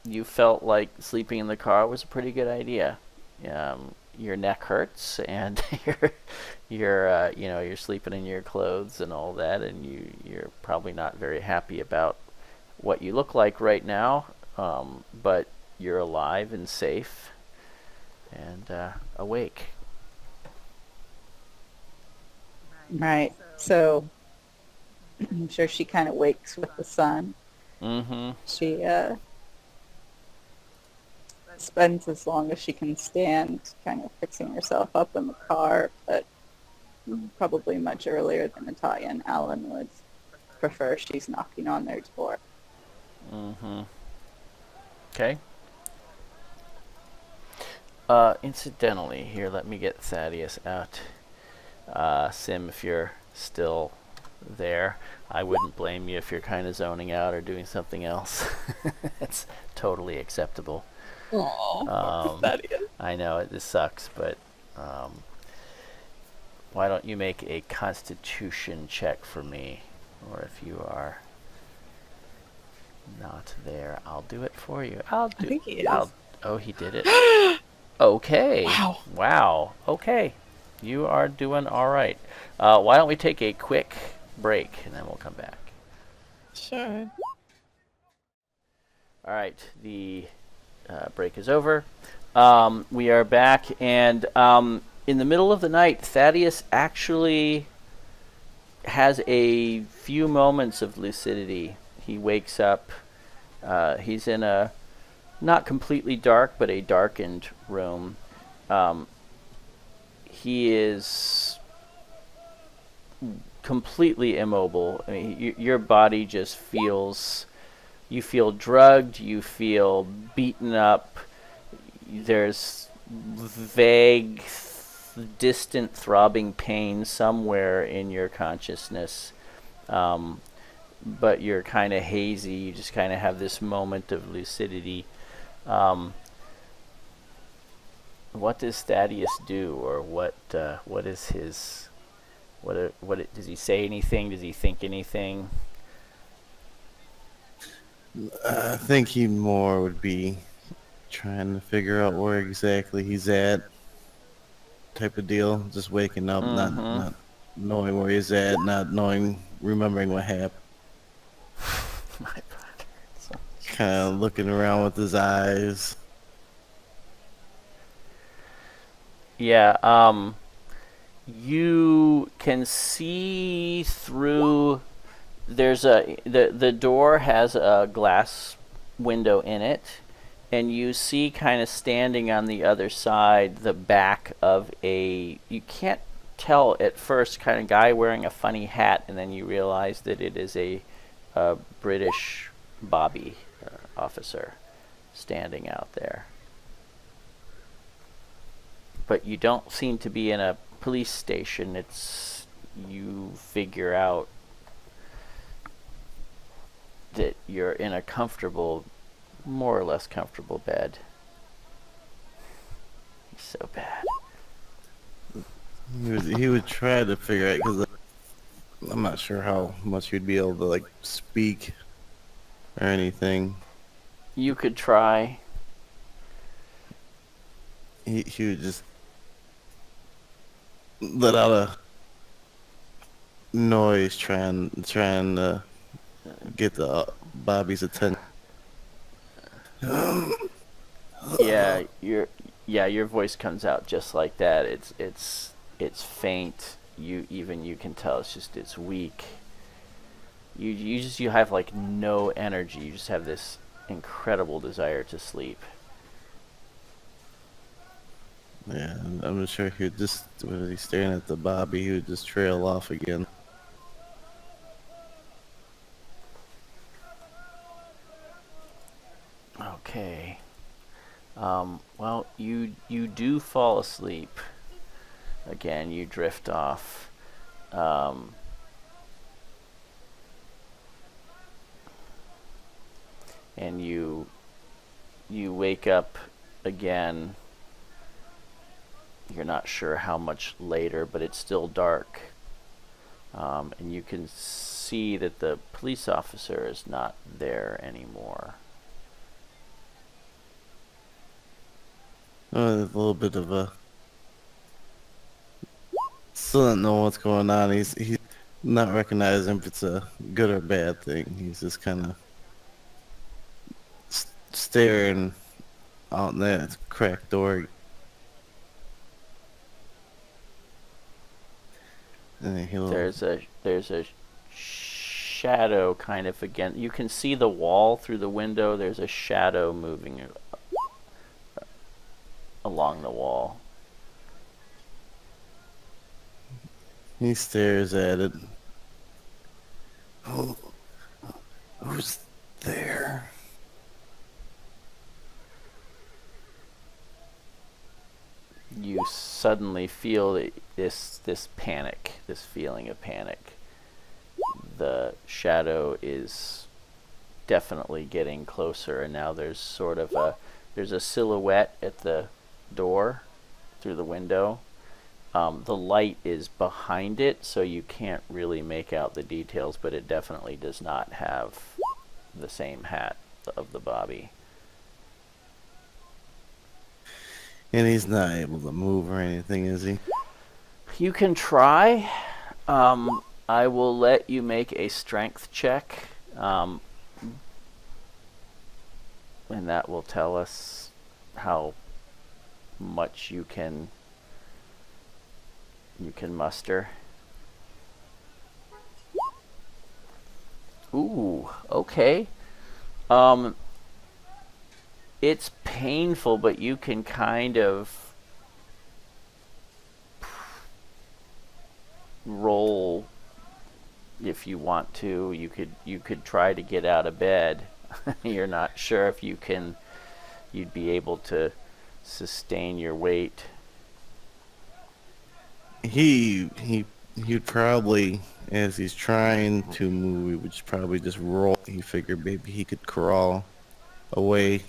you felt like sleeping in the car was a pretty good idea. Your neck hurts and you're sleeping in your clothes and all that, and you're probably not very happy about what you look like right now, but you're alive and safe and awake. Right. So I'm sure she kind of wakes with the sun. Mm-hmm. She spends as long as she can stand kind of fixing herself up in the car, but probably much earlier than Natalya and Alan would prefer. She's knocking on their door. Mm-hmm. Okay. Incidentally, here, let me get Thaddeus out. Sim, if you're still there, I wouldn't blame you if you're kind of zoning out or doing something else. It's totally acceptable. Aww, Thaddeus. I know, this sucks, but why don't you make a constitution check for me? Or if you are not there, I'll do it for you. I think he is. Oh, he did it. Okay. Wow. Okay. You are doing all right. Why don't we take a quick break, and then we'll come back. Sure. All right. The break is over. We are back, and in the middle of the night, Thaddeus actually has a few moments of lucidity. He wakes up. He's in a not completely dark, but a darkened room. He is completely immobile. I mean, your body just feels... You feel drugged. You feel beaten up. There's vague, distant, throbbing pain somewhere in your consciousness. But you're kind of hazy. You just kind of have this moment of lucidity. What does Thaddeus do, or what is his... does he say anything? Does he think anything? I think he more would be trying to figure out where exactly he's at, type of deal. Just waking up, not knowing where he's at, remembering what happened. My brother. Kind of looking around with his eyes. Yeah, you can see through... There's the door has a glass window in it, and you see kind of standing on the other side the back of you can't tell at first, kind of guy wearing a funny hat, and then you realize that it is a British bobby officer standing out there. But you don't seem to be in a police station. You figure out that you're in a comfortable, more or less comfortable bed. He's so bad. He would try to figure out because I'm not sure how much he'd be able to like speak or anything. You could try. He would just let out a noise trying to get the Bobby's attention. Yeah, your voice comes out just like that. It's faint. You can tell it's weak. You have like no energy. You just have this incredible desire to sleep. Yeah, I'm not sure he would just when he's staring at the Bobby, he would just trail off again. Okay. Well, you do fall asleep. Again, you drift off. And you wake up again. You're not sure how much later, but it's still dark. And you can see that the police officer is not there anymore. There's a little bit of a still don't know what's going on. He's not recognizing if it's a good or bad thing. He's just kind of staring out in that cracked door. And There's a shadow kind of again. You can see the wall through the window. There's a shadow moving along the wall. He stares at it. Who's there? You suddenly feel this panic, this feeling of panic. The shadow is definitely getting closer, and now there's sort of there's a silhouette at the door through the window. The light is behind it, so you can't really make out the details, but it definitely does not have the same hat of the Bobby. And he's not able to move or anything, is he? You can try. I will let you make a strength check, and that will tell us how much you can muster. Ooh, okay. It's painful, but you can kind of roll if you want to. You could try to get out of bed. You're not sure if you'd be able to sustain your weight. He'd probably, as he's trying to move, he would probably just roll. He figured maybe he could crawl away,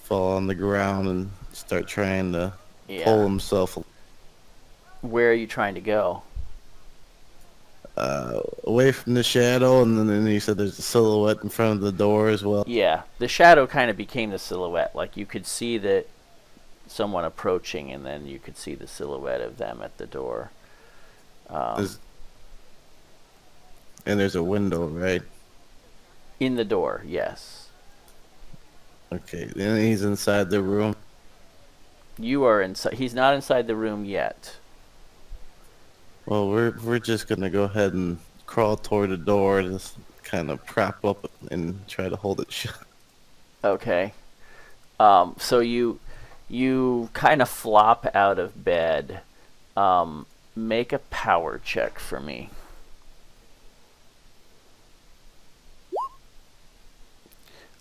fall on the ground, and start trying to pull himself Where are you trying to go? away from the shadow. And then you said there's a silhouette in front of the door as well. Yeah, the shadow kind of became the silhouette. Like you could see that someone approaching, and then you could see the silhouette of them at the door. And there's a window, right? In the door, yes. Okay, then he's inside the room. You are inside. He's not inside the room yet. Well, we're just gonna go ahead and crawl toward the door, just kind of prop up and try to hold it shut. Okay. So you kind of flop out of bed. Make a power check for me.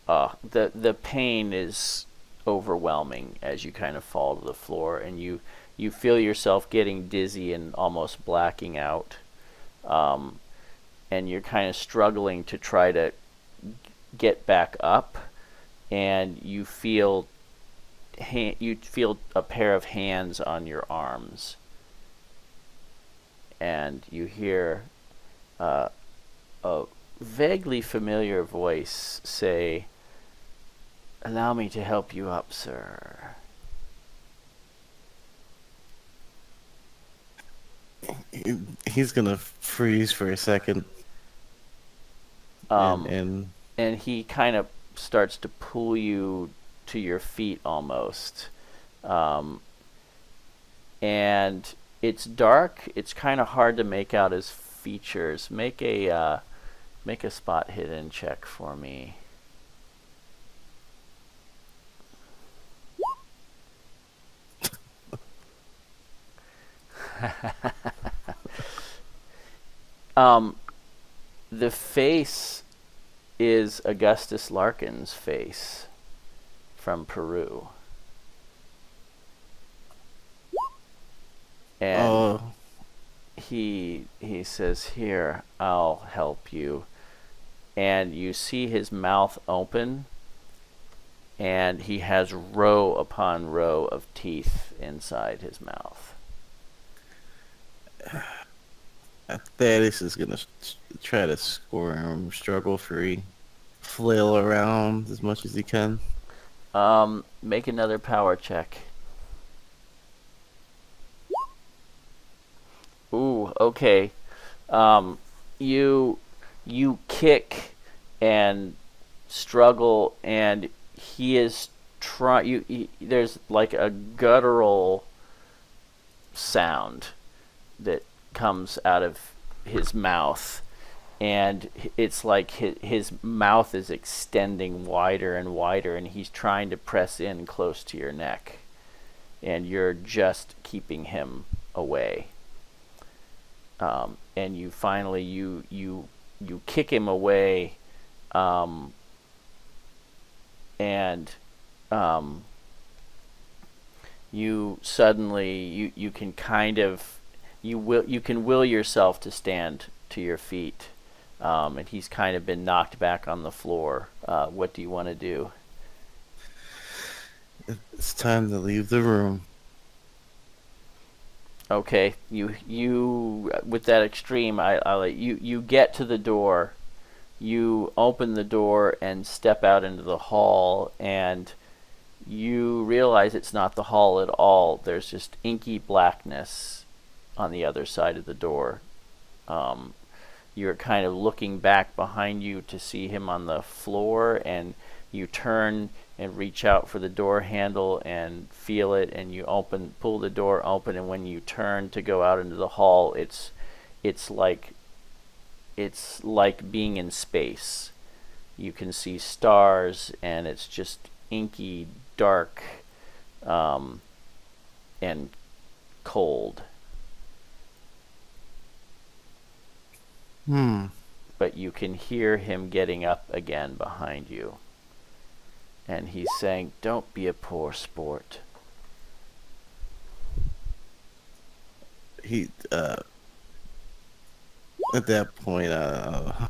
The pain is overwhelming as you kind of fall to the floor, and you feel yourself getting dizzy and almost blacking out. And you're kind of struggling to try to get back up, and you feel you feel a pair of hands on your arms, and you hear a vaguely familiar voice say, "Allow me to help you up, sir." He's gonna freeze for a second, and And he kind of starts to pull you to your feet almost. And it's dark. It's kind of hard to make out his features. Make a spot hidden check for me. The face is Augustus Larkin's face from Peru. And he says, "Here, I'll help you." And you see his mouth open, and he has row upon row of teeth inside his mouth. Thaddeus is gonna try to squirm, struggle free, flail around as much as he can. Make another power check. Ooh, okay. You kick and struggle, and he is there's like a guttural sound that comes out of his mouth, and it's like his mouth is extending wider and wider, and he's trying to press in close to your neck, and you're just keeping him away. And you finally you kick him away, and you suddenly you can kind of you can will yourself to stand to your feet, and he's kind of been knocked back on the floor. What do you want to do? It's time to leave the room. Okay, you with that extreme, I let you get to the door. You open the door and step out into the hall, and you realize it's not the hall at all. There's just inky blackness on the other side of the door. You're kind of looking back behind you to see him on the floor, and you turn and reach out for the door handle and feel it, and you pull the door open, and when you turn to go out into the hall, it's like being in space. You can see stars, and it's just inky, dark, and cold. But you can hear him getting up again behind you. And he's saying, "Don't be a poor sport." He at that point, I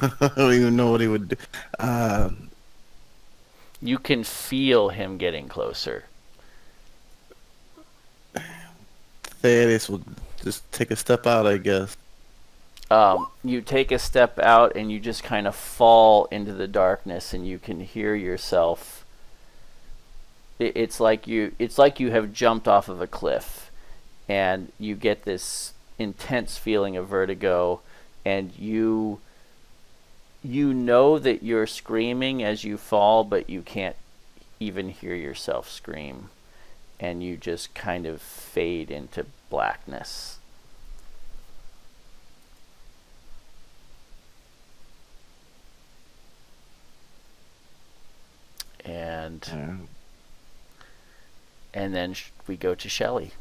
don't even know what he would do. You can feel him getting closer. Thaddeus will just take a step out, I guess. You take a step out, and you just kind of fall into the darkness, and you can hear yourself. It's like you have jumped off of a cliff, and you get this intense feeling of vertigo, and you know that you're screaming as you fall, but you can't even hear yourself scream, and you just kind of fade into blackness. And then we go to Shelley.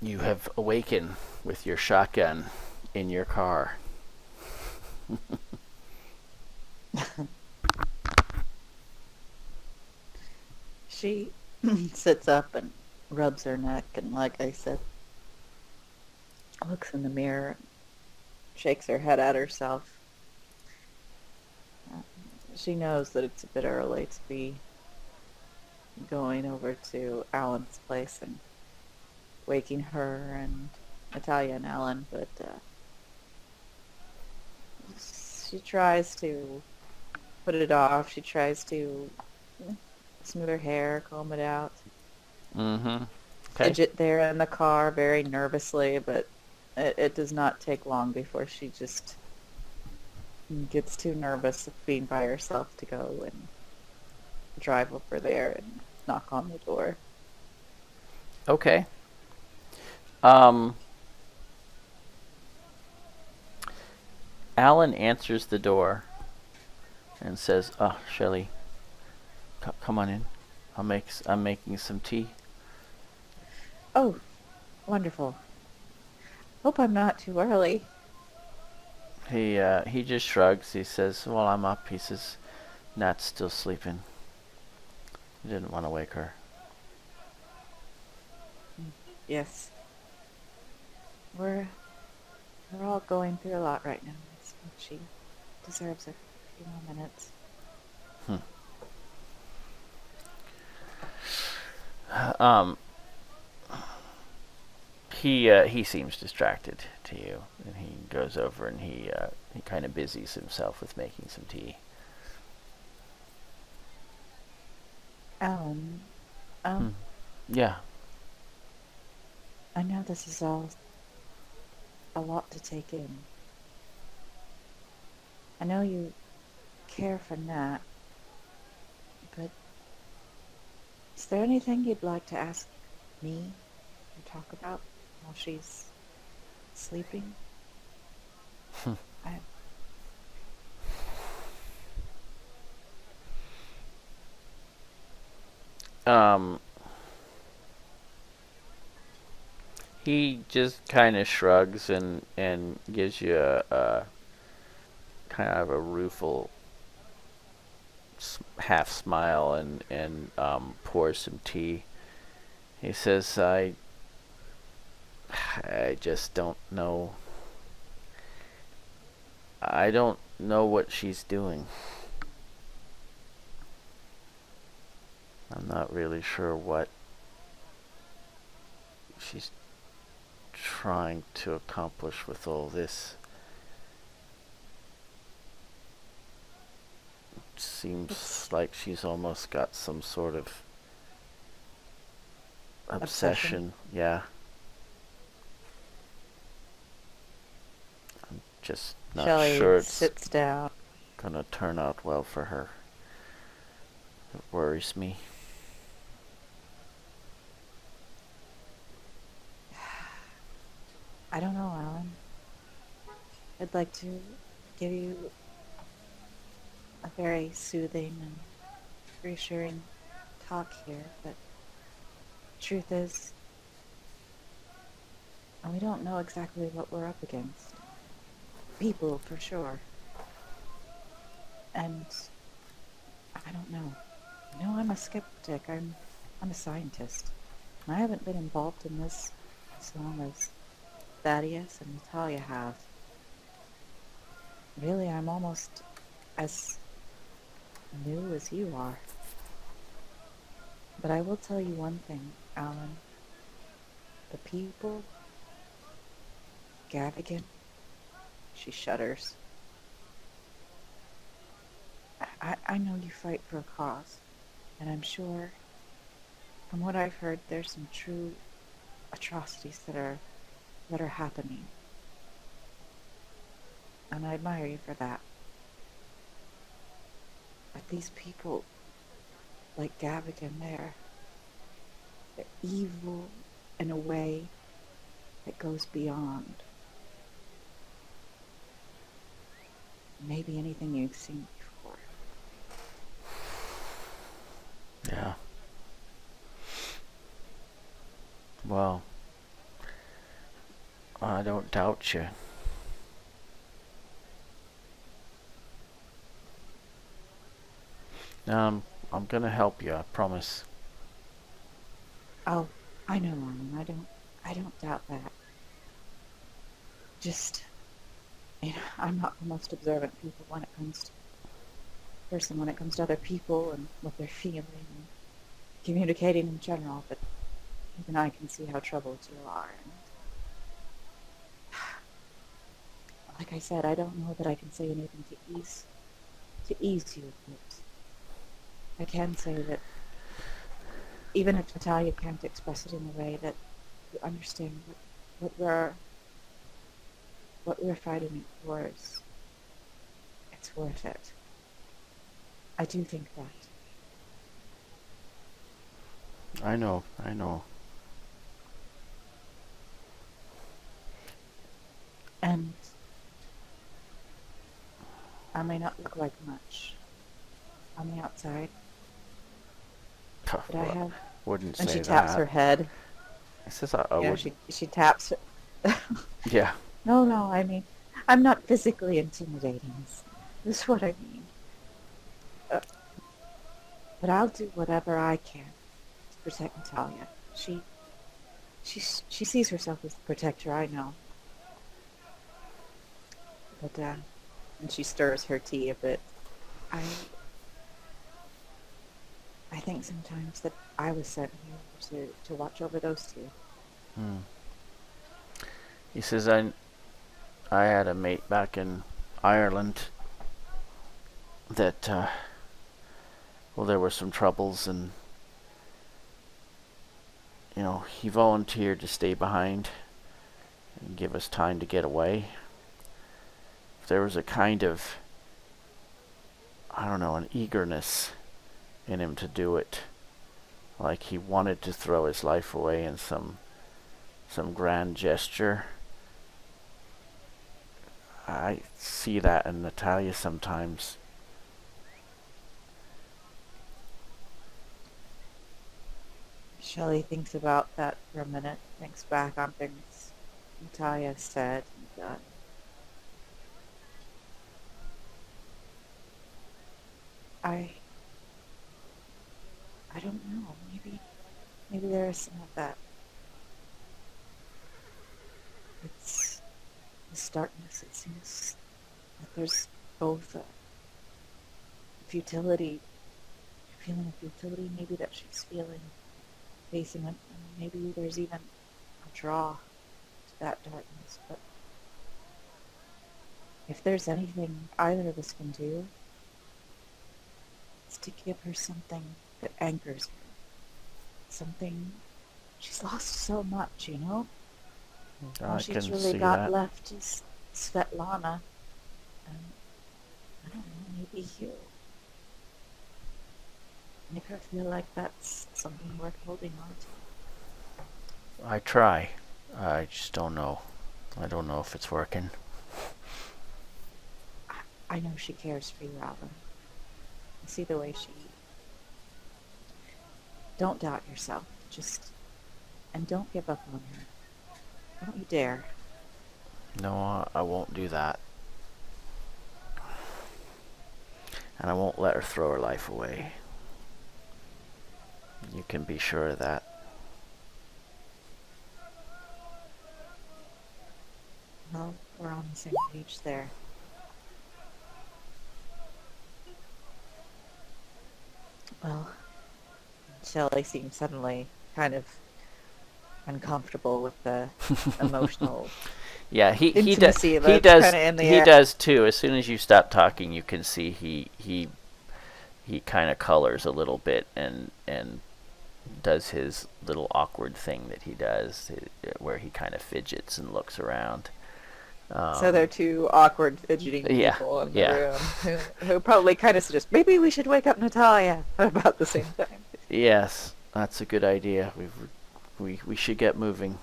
You have awakened with your shotgun in your car. She sits up and rubs her neck, and like I said, looks in the mirror. shakes her head at herself. She knows that it's a bit early to be going over to Alan's place and waking her and Natalia and Alan, but she tries to put it off. She tries to smooth her hair, comb it out. Mm-hmm. Okay. Fidget there in the car very nervously, but it does not take long before she just gets too nervous of being by herself to go and drive over there and knock on the door. Okay. Alan answers the door and says, "Oh, Shelley, come on in. I'm making some tea." Oh, wonderful. Hope I'm not too early. He just shrugs. He says, "Well, I'm up." He says, "Nat's still sleeping." He didn't want to wake her. Yes. We're all going through a lot right now. I think she deserves a few more minutes. He seems distracted to you, and he goes over and he kind of busies himself with making some tea. Alan, Yeah. I know this is all a lot to take in. I know you care for Nat, but is there anything you'd like to ask me or talk about while she's sleeping? He just kind of shrugs and gives you a kind of a rueful half smile and pours some tea. He says, I just don't know. I don't know what she's doing. I'm not really sure what she's trying to accomplish with all this. It seems like she's almost got some sort of obsession. Yeah. I'm just not Shelley sure it's sits down. gonna turn out well for her. It worries me. I don't know, Alan. I'd like to give you a very soothing and reassuring talk here, but truth is, we don't know exactly what we're up against. People, for sure. And I don't know. You know, I'm a skeptic. I'm a scientist. And I haven't been involved in this as long as Thaddeus and Natalia have. Really, I'm almost as new as you are. But I will tell you one thing, Alan. The people, Gavigan, she shudders. I know you fight for a cause, and I'm sure, from what I've heard, there's some true atrocities that are happening. And I admire you for that. But these people, like Gavigan, they're evil in a way that goes beyond maybe anything you've seen before. Yeah. Well, I don't doubt you. I'm gonna help you, I promise. Oh, I know, Alan. I don't doubt that. Just I'm not the most observant when it comes to other people and what they're feeling and communicating in general, but even I can see how troubled you are. And like I said, I don't know that I can say anything to ease you, but I can say that even if Natalia can't express it in a way that you understand what we're fighting towards, it's worth it. I do think that. I know. And I may not look like much on the outside, but I have. Wouldn't And say she that. taps her head. This is I You know, would. she taps. Yeah. No, I mean, I'm not physically intimidating. This is what I mean. But I'll do whatever I can to protect Natalia. She sees herself as the protector, I know. But And she stirs her tea a bit. I think sometimes that I was sent here to watch over those two. He says, I had a mate back in Ireland that, well, there were some troubles, and, you know, he volunteered to stay behind and give us time to get away. If there was a kind of, I don't know, an eagerness in him to do it, like he wanted to throw his life away in some grand gesture. I see that in Natalia sometimes. Shelley thinks about that for a minute, thinks back on things Natalia said, and I don't know. Maybe there is some of that. It's this darkness. It seems that there's both a futility, a feeling of futility, maybe that she's facing it, and maybe there's even a draw to that darkness. But if there's anything either of us can do, it's to give her something that anchors her. Something. She's lost so much, you know? All I she's can really see got that. left is Svetlana. And I don't know, maybe you. Make her feel like that's something worth holding on to. I try. I just don't know. I don't know if it's working. I know she cares for you, Alvin. I see the way she... Don't doubt yourself. And don't give up on her. Don't you dare. No, I won't do that. And I won't let her throw her life away. You can be sure of that. Well, we're on the same page there. Well, Shelley seems suddenly kind of uncomfortable with the emotional Yeah, he intimacy does. that's kinda in the He air. does too. As soon as you stop talking, you can see he kind of colors a little bit and does his little awkward thing that he does, where he kind of fidgets and looks around. So they're two awkward, fidgeting Yeah, people in yeah. the room who probably kind of suggest maybe we should wake up Natalia at about the same time. Yes, that's a good idea. We should get moving.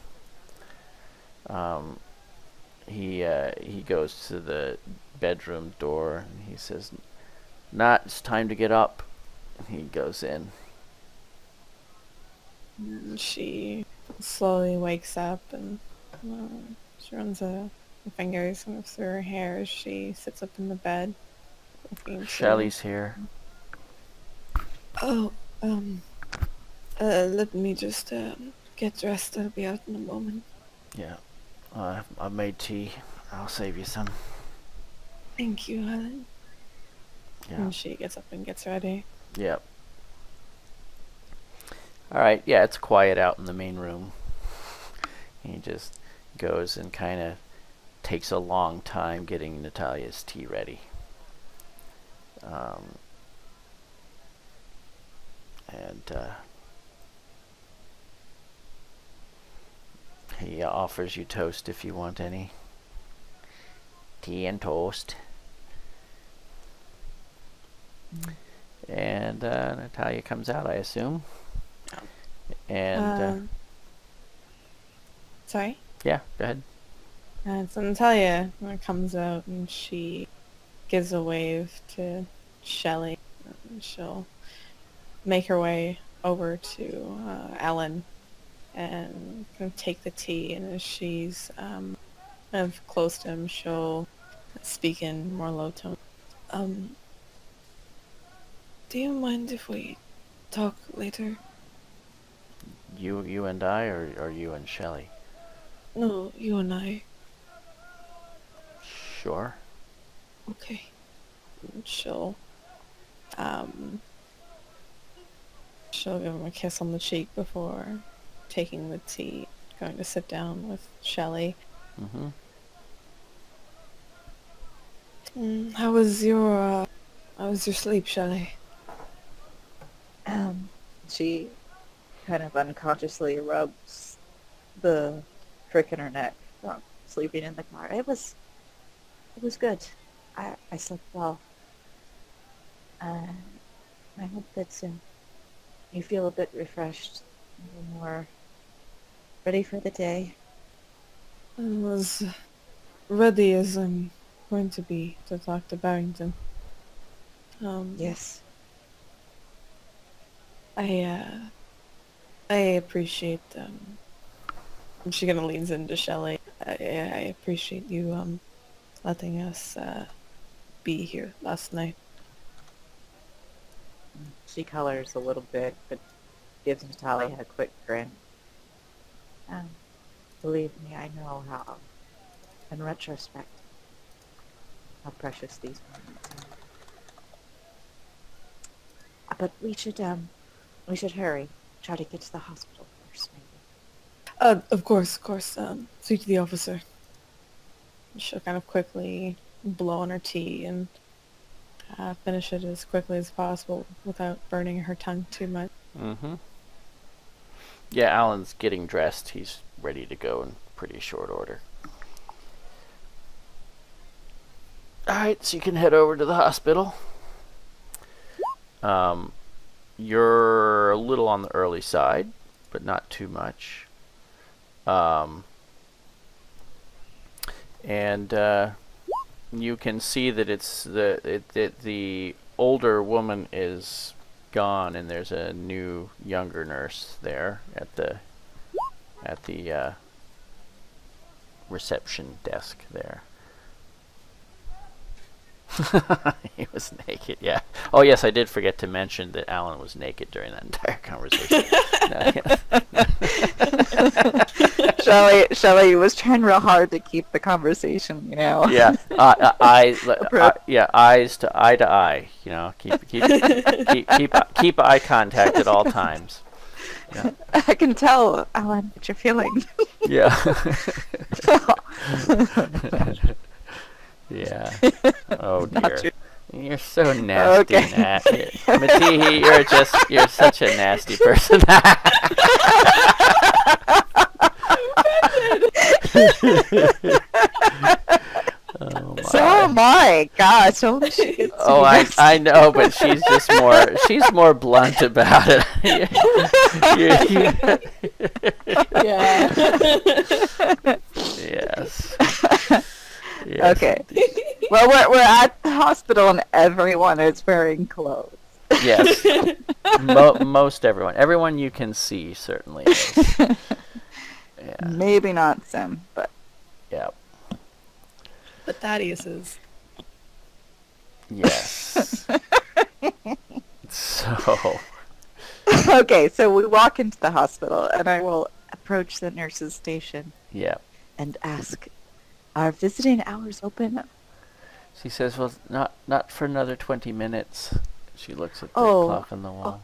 He goes to the bedroom door and he says, "Nat, it's time to get up." And he goes in. And she slowly wakes up and she runs her fingers kind of through her hair as she sits up in the bed. looking to- Shelley's here. Oh, let me just get dressed. I'll be out in a moment. Yeah. I made tea. I'll save you some. Thank you, Helen. Yeah. And she gets up and gets ready. Yep. All right. Yeah, it's quiet out in the main room. He just goes and kind of takes a long time getting Natalya's tea ready. He offers you toast if you want any. Tea and toast. And Natalya comes out, I assume. And sorry? yeah, go ahead. So Natalia comes out and she gives a wave to Shelley. And she'll make her way over to Alan and kind of take the tea. And as she's kind of close to him, she'll speak in more low tone. Do you mind if we talk later? You and I, or you and Shelley? No, you and I. Sure. Okay. And she'll give him a kiss on the cheek before taking the tea, going to sit down with Shelley. How was your sleep, Shelley? She kind of unconsciously rubs the crick in her neck from sleeping in the car. It was good. I slept well. I hope that you feel a bit refreshed, a little more ready for the day. I was ready as I'm going to be to talk to Barrington. Yes. I appreciate, she kind of leans into Shelley. I appreciate you, letting us, be here last night. She colors a little bit, but gives Natalia a quick grin. Believe me, I know how, in retrospect, how precious these moments are. But we should hurry. Try to get to the hospital first, maybe. Of course, speak to the officer. She'll kind of quickly blow on her tea and finish it as quickly as possible without burning her tongue too much. Yeah, Alan's getting dressed. He's ready to go in pretty short order. Alright, so you can head over to the hospital. You're a little on the early side, but not too much. And you can see that it's the older woman is gone, and there's a new, younger nurse there at the reception desk there. He was naked, yeah. Oh yes, I did forget to mention that Alan was naked during that entire conversation. Shelley was trying real hard to keep the conversation, you know. Yeah, eyes to eye. You know, keep eye contact at all times. Yeah. I can tell, Alan, what you're feeling. Yeah. Yeah. Oh dear. You're so nasty, Nat. Matihi, you're such a nasty person. So am I. Gosh, only she gets I know, but she's more blunt about it. Yeah. Yes. Yes. Okay. Well, we're at the hospital and everyone is wearing clothes. Yes. Most everyone. Everyone you can see certainly is. Yeah. Maybe not Sim, but... Yeah. But Thaddeus is. Yes. So... Okay, so we walk into the hospital and I will approach the nurse's station. Yeah. And ask, are visiting hours open? She says, well, not for another 20 minutes. She looks at the Oh, clock on the wall.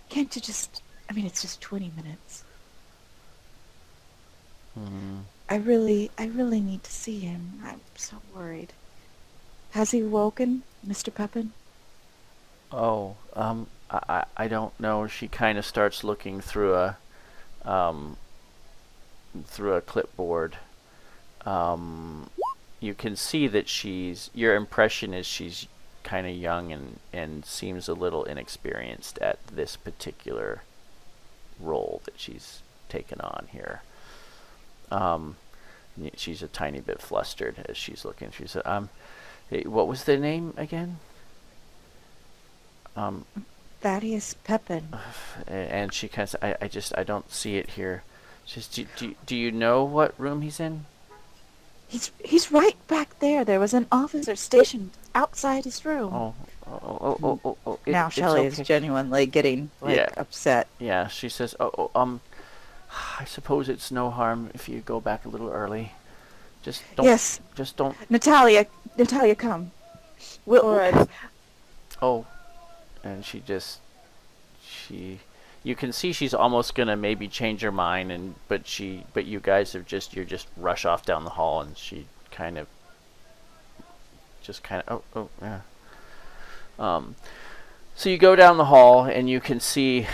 Can't you just... I mean, it's just 20 minutes. Hmm. I really need to see him. I'm so worried. Has he woken, Mr. Pepin? Oh, I don't know. She kind of starts looking through a clipboard. You can see that your impression is she's kind of young and seems a little inexperienced at this particular role that she's taken on here. She's a tiny bit flustered as she's looking. She said, hey, what was the name again? Thaddeus Pepin. And she kind of said, I don't see it here. She says, do you know what room he's in? He's right back there. There was an officer stationed outside his room. Oh. Now Shelley is genuinely getting upset. Yeah, she says, I suppose it's no harm if you go back a little early. Just don't. Yes. Just don't. Natalia, come. All right. Oh, and you can see she's almost gonna maybe change her mind, but you guys you're just rush off down the hall, and she kind of yeah. So you go down the hall, and you can see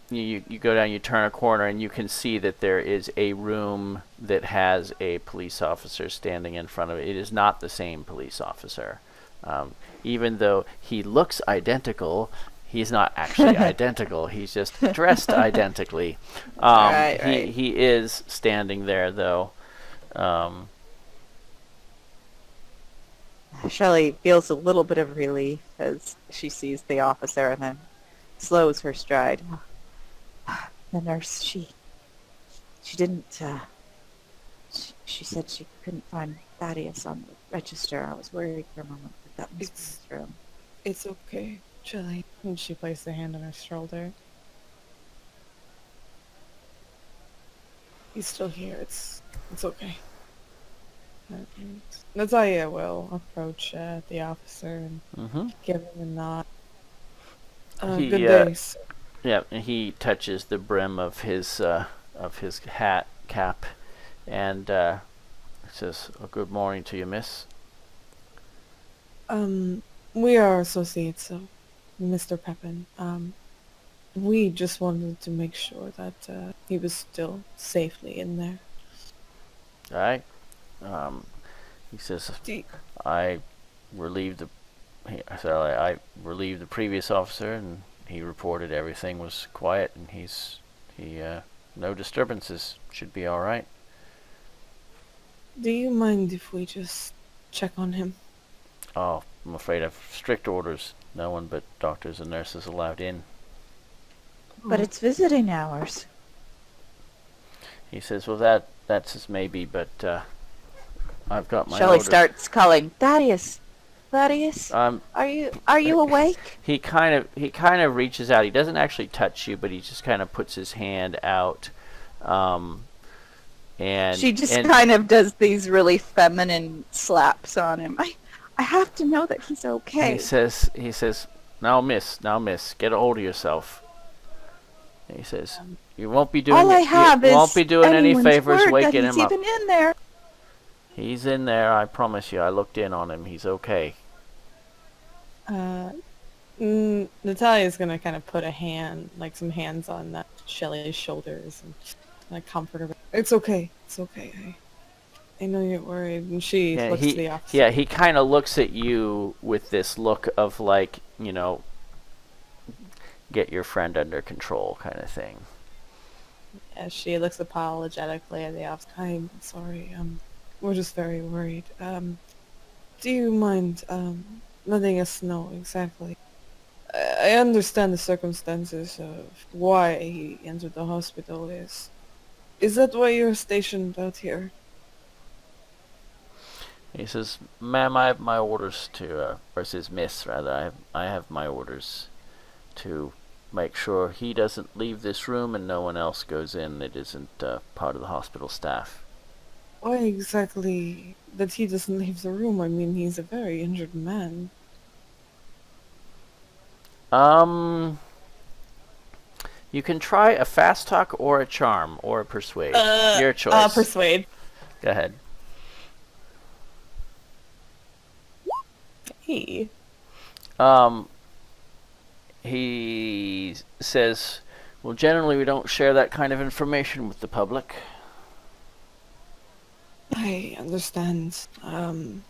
you go down, you turn a corner, and you can see that there is a room that has a police officer standing in front of it. It is not the same police officer. Even though he looks identical, he's not actually identical. He's just dressed identically. Right. He is standing there, though. Shelley feels a little bit of relief as she sees the officer and then slows her stride. The nurse, she didn't, she said she couldn't find Thaddeus on the register. I was worried for a moment, but that must be his room. It's okay, Shelley. And she placed a hand on her shoulder. He's still here. It's okay. And Natalya will approach the officer and give him a nod. Good day, sir. Yeah, and he touches the brim of his cap, and says, "Good morning to you, miss." We are associates of Mr. Pepin. We just wanted to make sure that he was still safely in there. All right. He says, I relieved the previous officer, and he reported everything was quiet, and no disturbances, should be all right. Do you mind if we just check on him? Oh, I'm afraid I've strict orders. No one but doctors and nurses allowed in. But it's visiting hours. He says, well, that's as maybe, but I've got my Shelley orders. starts calling, Thaddeus, are you awake? He kind of reaches out. He doesn't actually touch you, but he just kind of puts his hand out, and she just kind of does these really feminine slaps on him. I have to know that he's okay. He says, now miss, get a hold of yourself. And he says, you won't be doing any favors waking him up. He's even in there. He's in there, I promise you. I looked in on him. He's okay. Natalia's gonna kind of put some hands on Shelley's shoulders and comfort her. It's okay. I know you're worried. And she looks to the officer. Yeah, he kind of looks at you with this look of get your friend under control kind of thing. Yeah, she looks apologetically at the officer. I'm sorry. We're just very worried. Do you mind letting us know exactly? I understand the circumstances of why he entered the hospital. Is that why you're stationed out here? He says, ma'am, I have my orders or says miss, rather, I have my orders to make sure he doesn't leave this room and no one else goes in that isn't part of the hospital staff. why exactly that he doesn't leave the room? I mean, he's a very injured man. You can try a fast talk or a charm or a persuade. Your choice. Persuade. Go ahead. Hey. He says, well, generally we don't share that kind of information with the public. I understand. We're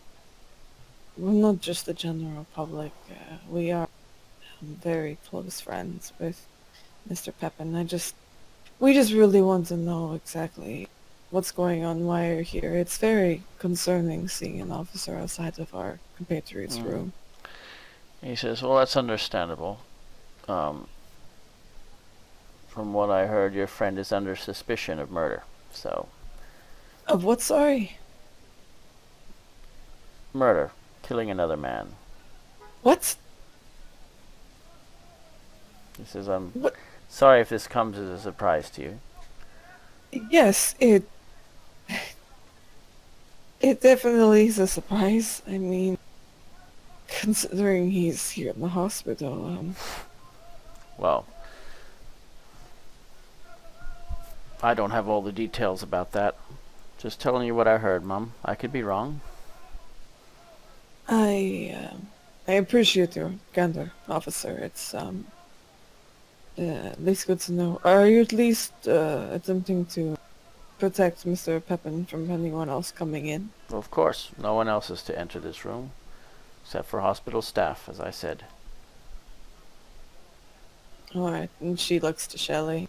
not just the general public. We are very close friends with Mr. Pepin. We just really want to know exactly what's going on, why you're here. It's very concerning seeing an officer outside of our compatriots' room. He says, well, that's understandable. From what I heard, your friend is under suspicion of murder, so... Of what, sorry? Murder. Killing another man. What? He says, I'm What? sorry if this comes as a surprise to you. Yes, it definitely is a surprise. I mean, considering he's here in the hospital, Well, I don't have all the details about that. Just telling you what I heard, Mum. I could be wrong. I appreciate your candor, officer. It's at least good to know. Are you at least attempting to protect Mr. Pepin from anyone else coming in? Well, of course, no one else is to enter this room, except for hospital staff, as I said. Alright, and she looks to Shelley.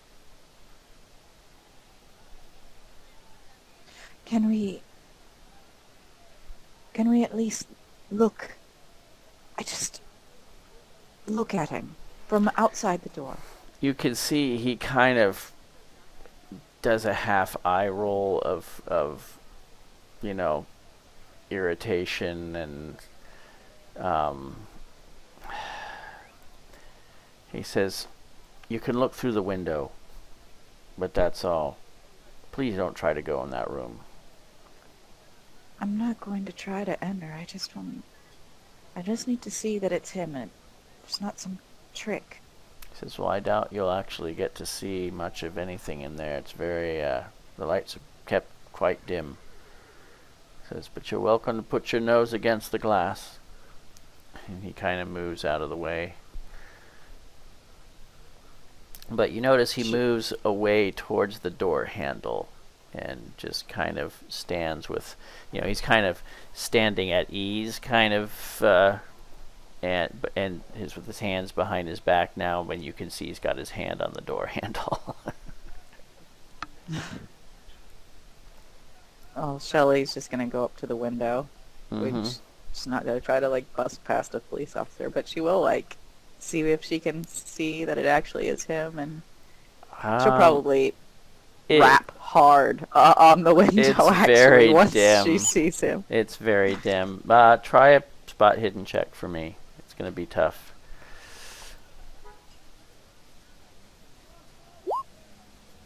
Can we at least look? I just look at him from outside the door. You can see he kind of does a half eye roll of irritation, and he says, you can look through the window, but that's all. Please don't try to go in that room. I'm not going to try to enter. I just need to see that it's him and it's not some trick. He says, well, I doubt you'll actually get to see much of anything in there. It's very, the lights are kept quite dim. He says, but you're welcome to put your nose against the glass. And he kind of moves out of the way. But you notice he moves away towards the door handle and just kind of stands with, he's kind of standing at ease, kind of, and with his hands behind his back now, when you can see he's got his hand on the door handle. Oh, Shelley's just gonna go up to the window. Which she's not gonna try to bust past a police officer, but she will see if she can see that it actually is him, and she'll probably rap hard on the window actually once she sees him. It's very dim. Try a spot hidden check for me. It's gonna be tough.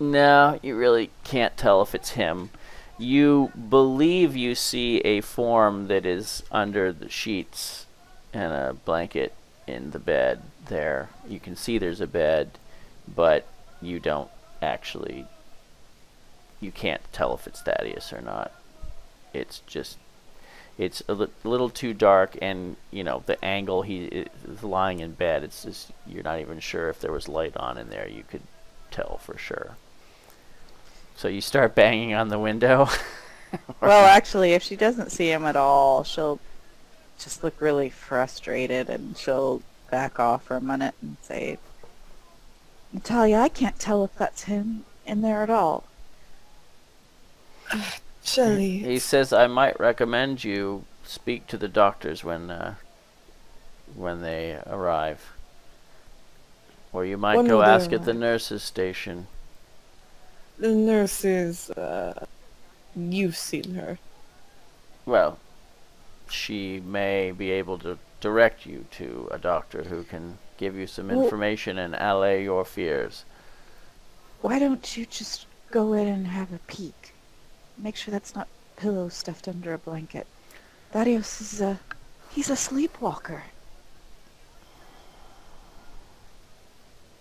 No, you really can't tell if it's him. You believe you see a form that is under the sheets and a blanket in the bed there. You can see there's a bed, but you don't actually... You can't tell if it's Thaddeus or not. It's a little too dark, and, the angle he is lying in bed, it's just, you're not even sure if there was light on in there. You could tell for sure. So you start banging on the window? Well, actually, if she doesn't see him at all, she'll just look really frustrated, and she'll back off for a minute and say, Natalya, I can't tell if that's him in there at all. Shelley. He says, I might recommend you speak to the doctors when they arrive. Or you might go ask at the nurse's station. The nurse is, you've seen her. Well, she may be able to direct you to a doctor who can give you some information and allay your fears. Why don't you just go in and have a peek? Make sure that's not pillow stuffed under a blanket. Thaddeus is he's a sleepwalker.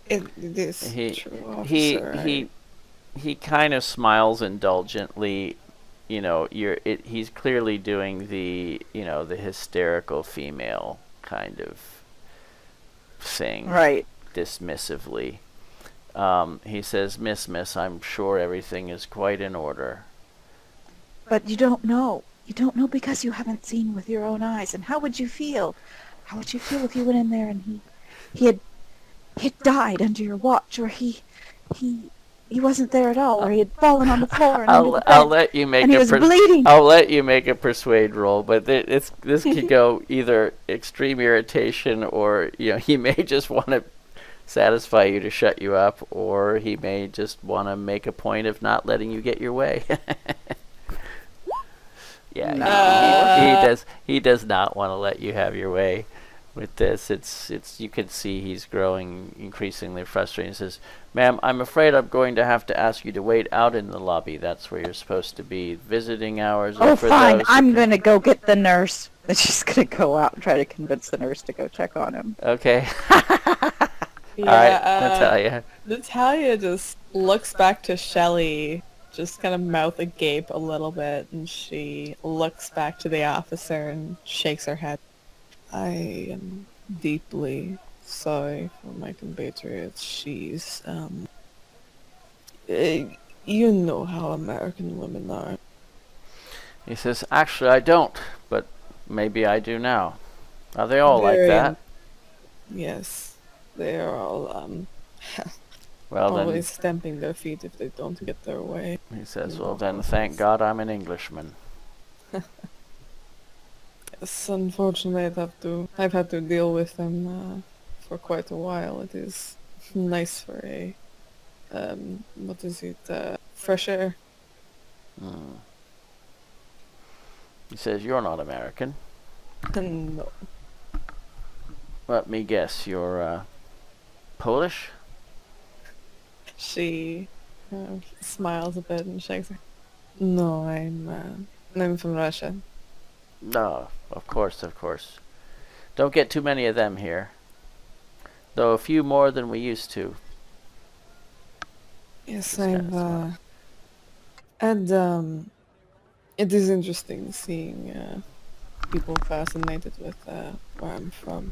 It is He true, he officer. he kind of smiles indulgently. You know, he's clearly doing the, the hysterical female kind of thing, Right. dismissively. He says, Miss, I'm sure everything is quite in order. But you don't know. You don't know because you haven't seen with your own eyes. And how would you feel? How would you feel if you went in there and he had died under your watch, or he wasn't there at all, or he had fallen on the floor and under the bed, I'll let you make and he was bleeding. I'll let you make a persuade roll, but this could go either extreme irritation, or he may just want to satisfy you to shut you up, or he may just want to make a point of not letting you get your way. Yeah, No. he does not want to let you have your way with this. It's you can see he's growing increasingly frustrated. He says, "Ma'am, I'm afraid I'm going to have to ask you to wait out in the lobby. That's where you're supposed to be. Visiting hours are Oh, for fine. those who I'm can-" going to go get the nurse. And she's gonna go out and try to convince the nurse to go check on him. Okay. Yeah, All right, Natalya. Natalia just looks back to Shelley, just kind of mouth agape a little bit, and she looks back to the officer and shakes her head. I am deeply sorry for my compatriots. She's, you know how American women are. He says, "Actually, I don't, but maybe I do now. Are they all like Very that?" Yes, they are all, Well, always stamping their feet if they don't get their way. then he says, You "Well, know then how it thank is. God I'm an Englishman." Yes, unfortunately, I've had to deal with them for quite a while. It is nice for a, what is it, fresh air. Hmm. He says, "You're not American. No, Let me guess, you're Polish?" she smiles a bit and shakes her. No, I'm from Russia. No, of course, of course. Don't get too many of them here. Though a few more than we used to. Yes, Just kinda and it is interesting seeing people fascinated with where I'm from.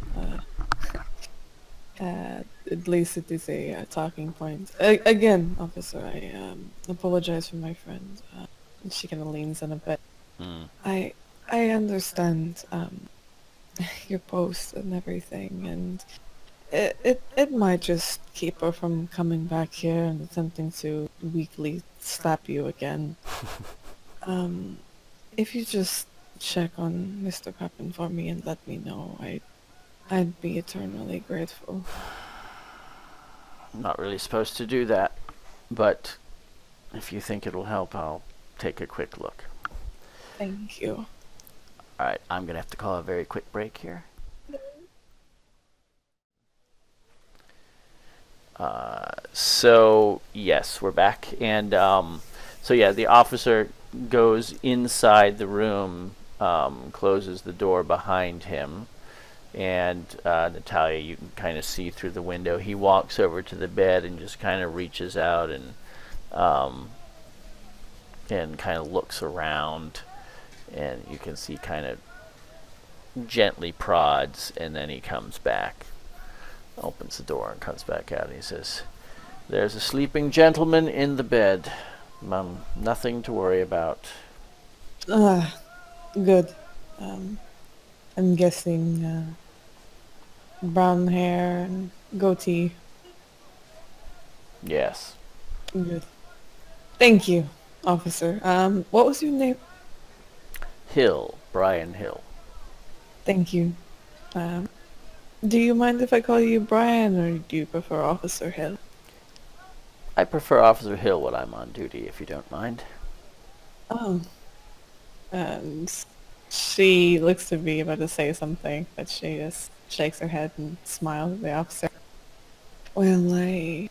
At least it is a talking point. Again, officer, I apologize for my friend. She kind of leans in a bit. Hmm. I understand your post and everything, and it might just keep her from coming back here and attempting to weakly slap you again. If you just check on Mr. Pepin for me and let me know, I'd be eternally grateful. I'm not really supposed to do that, but if you think it'll help, I'll take a quick look. Thank you. Alright, I'm gonna have to call a very quick break here. So yes, we're back, and so yeah, the officer goes inside the room, closes the door behind him, and Natalya, you can kind of see through the window. He walks over to the bed and just kind of reaches out and kind of looks around, and you can see kind of gently prods, and then he comes back, opens the door and comes back out, and he says, "There's a sleeping gentleman in the bed. Nothing to worry about." Good. I'm guessing brown hair and goatee. Yes. Good. Thank you, officer. What was your name? Hill. Brian Hill. Thank you. Do you mind if I call you Brian, or do you prefer Officer Hill? I prefer Officer Hill when I'm on duty, if you don't mind. Oh. And she looks to be about to say something, but she just shakes her head and smiles at the officer. Well, I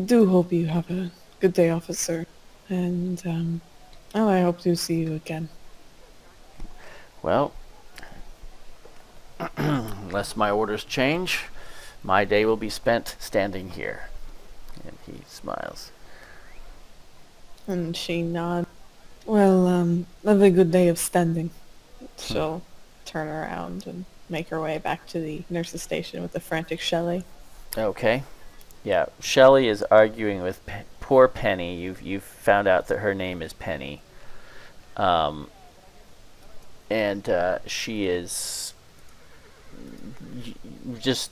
do hope you have a good day, officer. And Oh, I hope to see you again. Well, unless my orders change, my day will be spent standing here. And he smiles. And she nods. Well, have a good day of standing. She'll turn around and make her way back to the nurse's station with the frantic Shelley. Okay. Yeah, Shelley is arguing with poor Penny. You've found out that her name is Penny. And she is just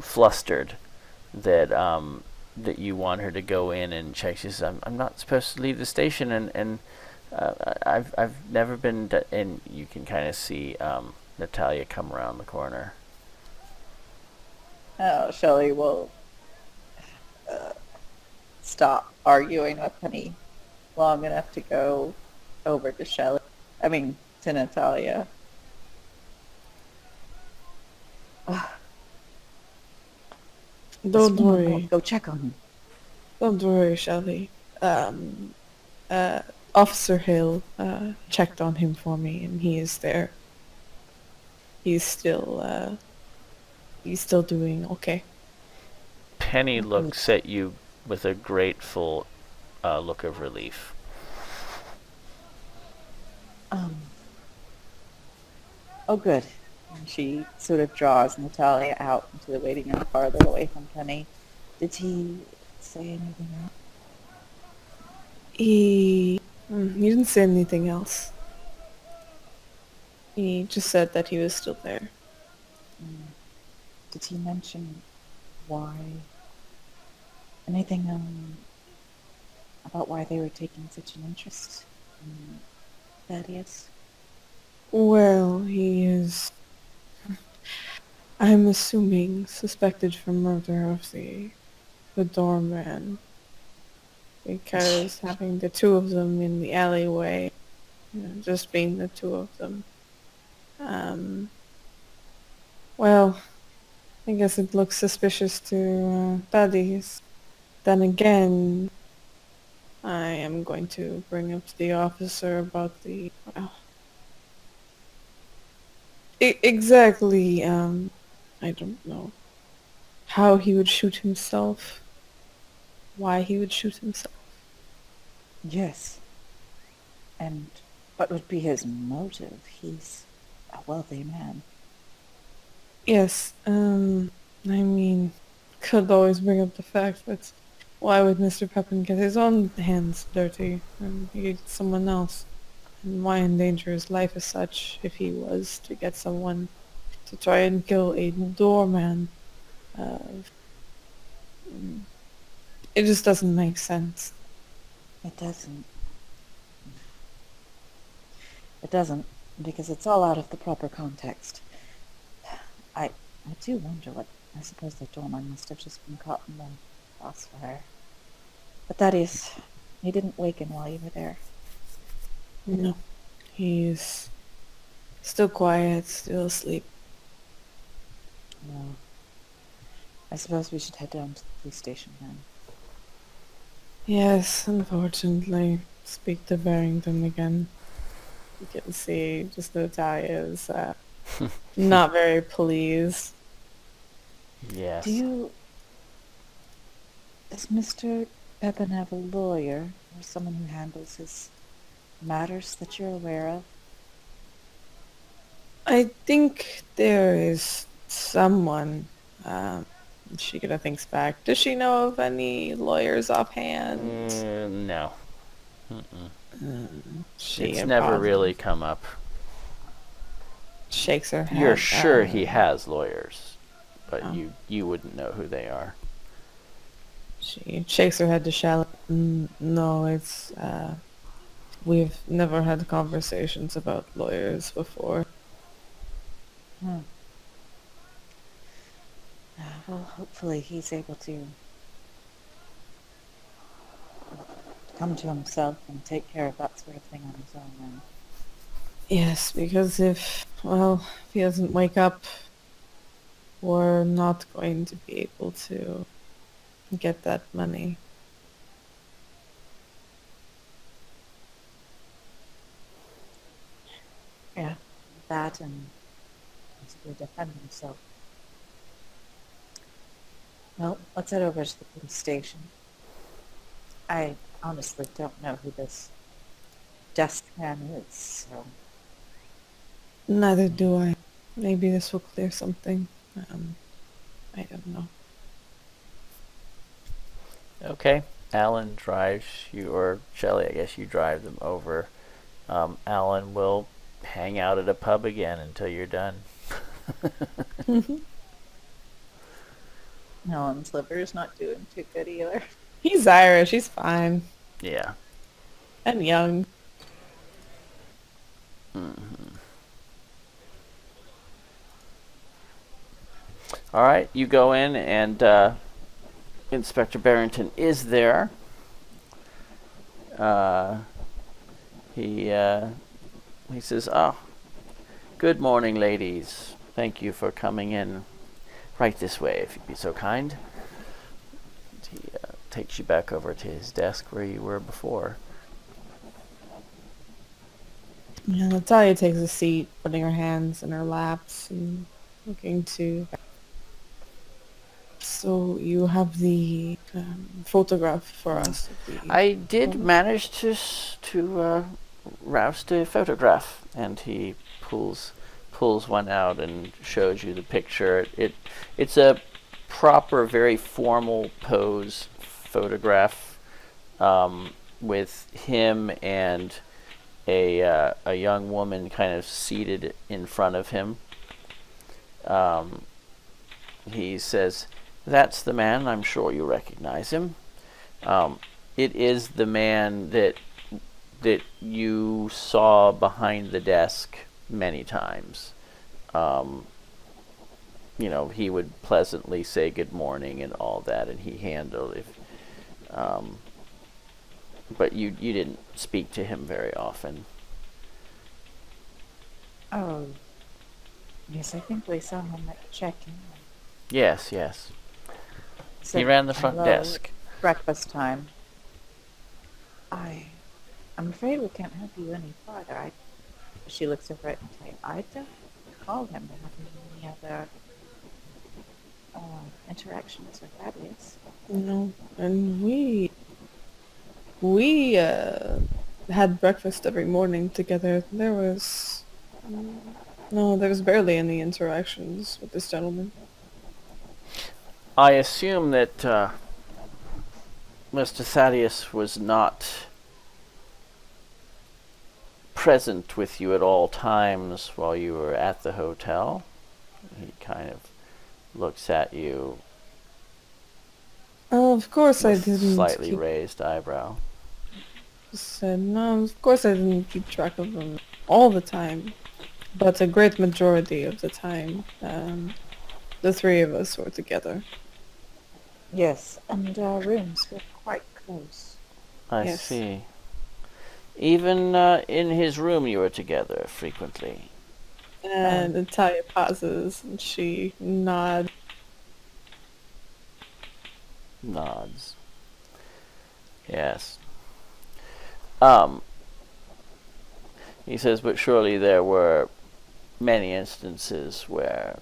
flustered that that you want her to go in and check. She says, I'm not supposed to leave the station, and I've never been. And you can kind of see Natalya come around the corner. Oh, Shelley will stop arguing with Penny long enough to go over to Shelley. I mean, to Natalya. Don't worry. Go check on him. Don't worry, Shelley. Officer Hill checked on him for me, and he is there. He's still doing okay. Penny looks at you with a grateful look of relief. Oh, good. And she sort of draws Natalya out into the waiting room farther away from Penny. Did he say anything else? He didn't say anything else. He just said that he was still there. Did he mention why? Anything about why they were taking such an interest in Thaddeus? Well, he is, I'm assuming, suspected for murder of the doorman. Because having the two of them in the alleyway, just being the two of them. Well, I guess it looks suspicious to Thaddeus. Then again, I am going to bring up to the officer about the... Well, exactly, I don't know. How he would shoot himself. Why he would shoot himself. Yes. And what would be his motive? He's a wealthy man. Yes, I mean, could always bring up the fact that why would Mr. Pepin get his own hands dirty and he get someone else? And why endanger his life as such if he was to get someone to try and kill a doorman? It just doesn't make sense. It doesn't. It doesn't, because it's all out of the proper context. I do wonder what... I suppose the doorman must have just been caught in the crossfire. But Thaddeus, he didn't waken while you were there. No. He's still quiet, still asleep. No. I suppose we should head down to the police station then. Yes, unfortunately. Speak to Barrington again. You can see just Natalia's not very pleased. Yes. Does Mr. Pepin have a lawyer or someone who handles his matters that you're aware of? I think there is someone. She kind of thinks back. Does she know of any lawyers offhand? No. She It's never really come up. Shakes her head. You're sure he has lawyers, but Oh. you wouldn't know who they are. She shakes her head to Shelley. No, it's we've never had conversations about lawyers before. Well, hopefully he's able to come to himself and take care of that sort of thing on his own then. Yes, because if he doesn't wake up, we're not going to be able to get that money. that and possibly defend himself. Well, let's head over to the police station. I honestly don't know who this desk man is, so... Neither do I. Maybe this will clear something. I don't know. Okay. Alan drives you, or Shelley, I guess you drive them over. Alan will hang out at a pub again until you're done. Alan's liver's not doing too good either. He's Irish. He's fine. Yeah. And young. All right, you go in, and Inspector Barrington is there. He says, "Oh, good morning, ladies. Thank you for coming in. Right this way, if you'd be so kind." He takes you back over to his desk where you were before. Yeah, Natalia takes a seat, putting her hands in her laps and looking to... So you have the photograph for us of the... I did manage to roust a photograph, and he pulls one out and shows you the picture. It's a proper, very formal pose photograph with him and a young woman kind of seated in front of him. He says, "That's the man. I'm sure you recognize him. It is the man that you saw behind the desk many times. He would pleasantly say good morning and all that, and he handled it. But you didn't speak to him very often." Oh, yes, I think we saw him at check-in. Yes. So, He ran the front hello, desk. Breakfast time. I'm afraid we can't help you any farther. She looks over at me. I don't recall him having any other interactions with Thaddeus. No, and we had breakfast every morning together. There was barely any interactions with this gentleman. I assume that Mr. Thaddeus was not present with you at all times while you were at the hotel. He kind of looks at you Oh, of course I with didn't slightly keep... raised eyebrow. Said, no, of course I didn't keep track of them all the time. But a great majority of the time, the three of us were together. Yes, and our rooms were quite close. I Yes. see. Even in his room you were together frequently. And Natalia pauses and she nods. Nods. Yes. He says, but surely there were many instances where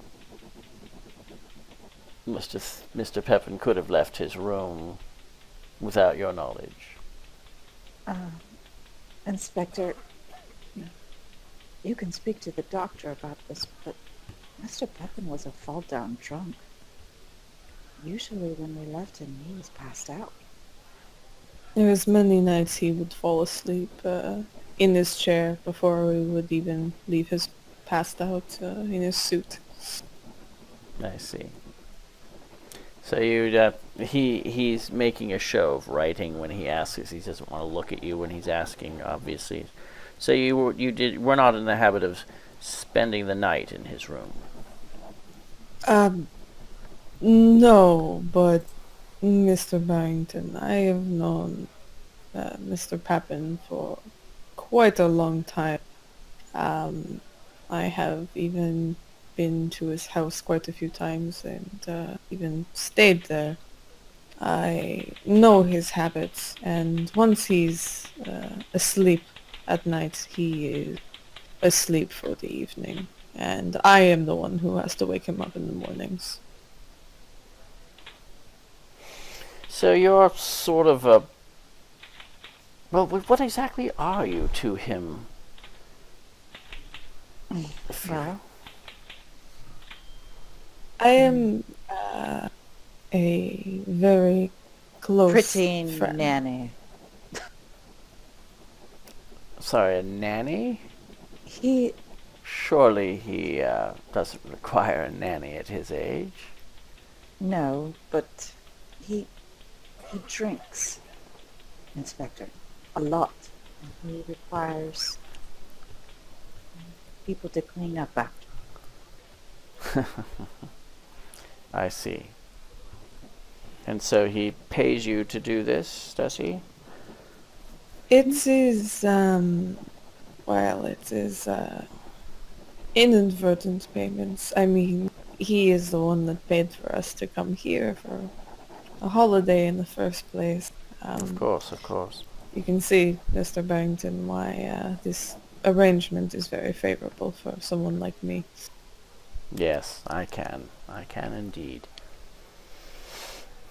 Mr. Pepin could have left his room without your knowledge. Inspector, you can speak to the doctor about this, but Mr. Pepin was a fall-down drunk. Usually when we left him, he was passed out. There was many nights he would fall asleep in his chair before we would even leave his passed out in his suit. I see. So he's making a show of writing when he asks. He doesn't want to look at you when he's asking, obviously. So you were not in the habit of spending the night in his room. No, but Mr. Barrington, I have known Mr. Papin for quite a long time. I have even been to his house quite a few times and even stayed there. I know his habits, and once he's asleep at night, he is asleep for the evening, and I am the one who has to wake him up in the mornings. So you're sort of a... Well, what exactly are you to him? Well, I am a very close pretty friend. nanny. Sorry, a nanny? He Surely he doesn't require a nanny at his age. no, but he drinks, Inspector, a lot. And he requires people to clean up after. I see. And so he pays you to do this, does he? It is, it is, inadvertent payments. I mean, he is the one that paid for us to come here for a holiday in the first place. Of course, of course. You can see, Mr. Barrington, why this arrangement is very favorable for someone like me. Yes, I can. I can indeed.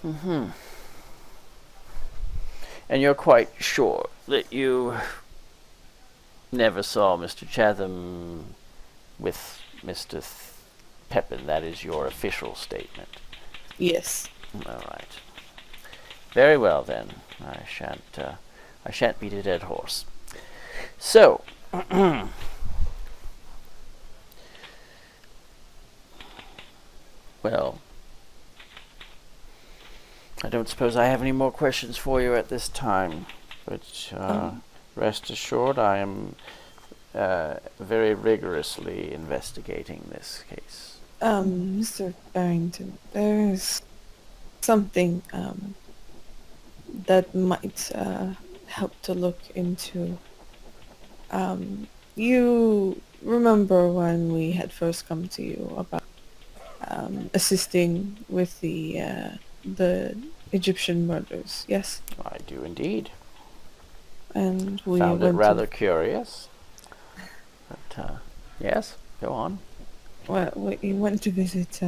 Mm-hmm. And you're quite sure that you never saw Mr. Chatham with Mr. Pepin? That is your official statement. Yes. All right. Very well then. I shan't beat a dead horse. So, well, I don't suppose I have any more questions for you at this time, but rest assured I am very rigorously investigating this case. Mr. Barrington, there is something that might help to look into. You remember when we had first come to you about assisting with the Egyptian murders, yes? I do indeed. And we Found it went rather curious. But, yes, go on. we went to visit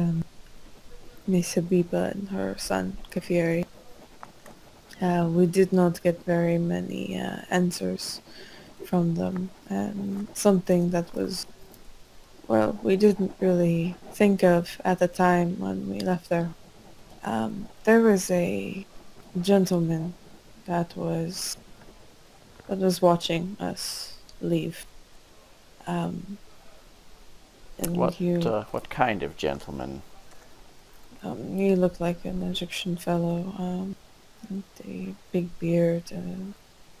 Miss Habiba and her son, Kafiri. We did not get very many answers from them, and something that was, well, we didn't really think of at the time when we left there. There was a gentleman that was watching us leave. And What kind of gentleman? he looked like an Egyptian fellow, with a big beard.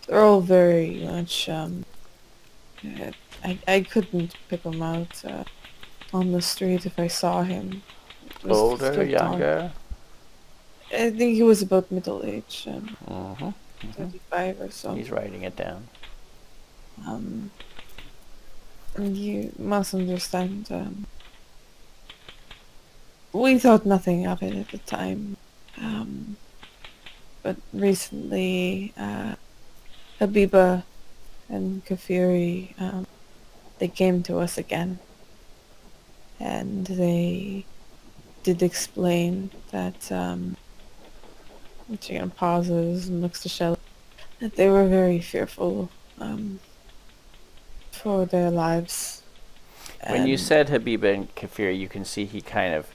They're all very much. I couldn't pick him out on the street if I saw him. It was Older, still dark. younger? I think he was about middle age, Mm-hmm. 35 or so. He's writing it down. And you must understand, we thought nothing of it at the time. But recently, Habiba and Kafiri, they came to us again. And they did explain that, she pauses and looks to Shelley, that they were very fearful, for their lives. When you And- said Habiba and Kafir, you can see he kind of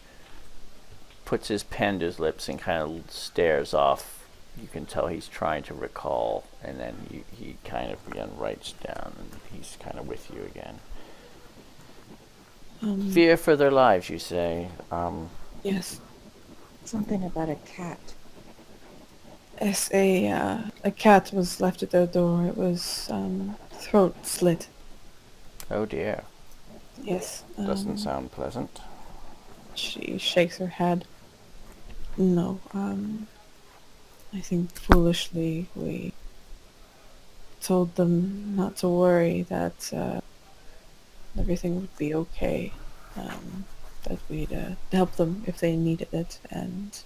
puts his pen to his lips and kind of stares off. You can tell he's trying to recall, and then he kind of again writes down, and he's kind of with you again. Fear for their lives, you say. Yes. Something about a cat. Yes, a cat was left at their door. It was throat slit. Oh dear. Yes. Doesn't sound pleasant. She shakes her head. No. I think foolishly we told them not to worry, that everything would be okay. That we'd help them if they needed it, and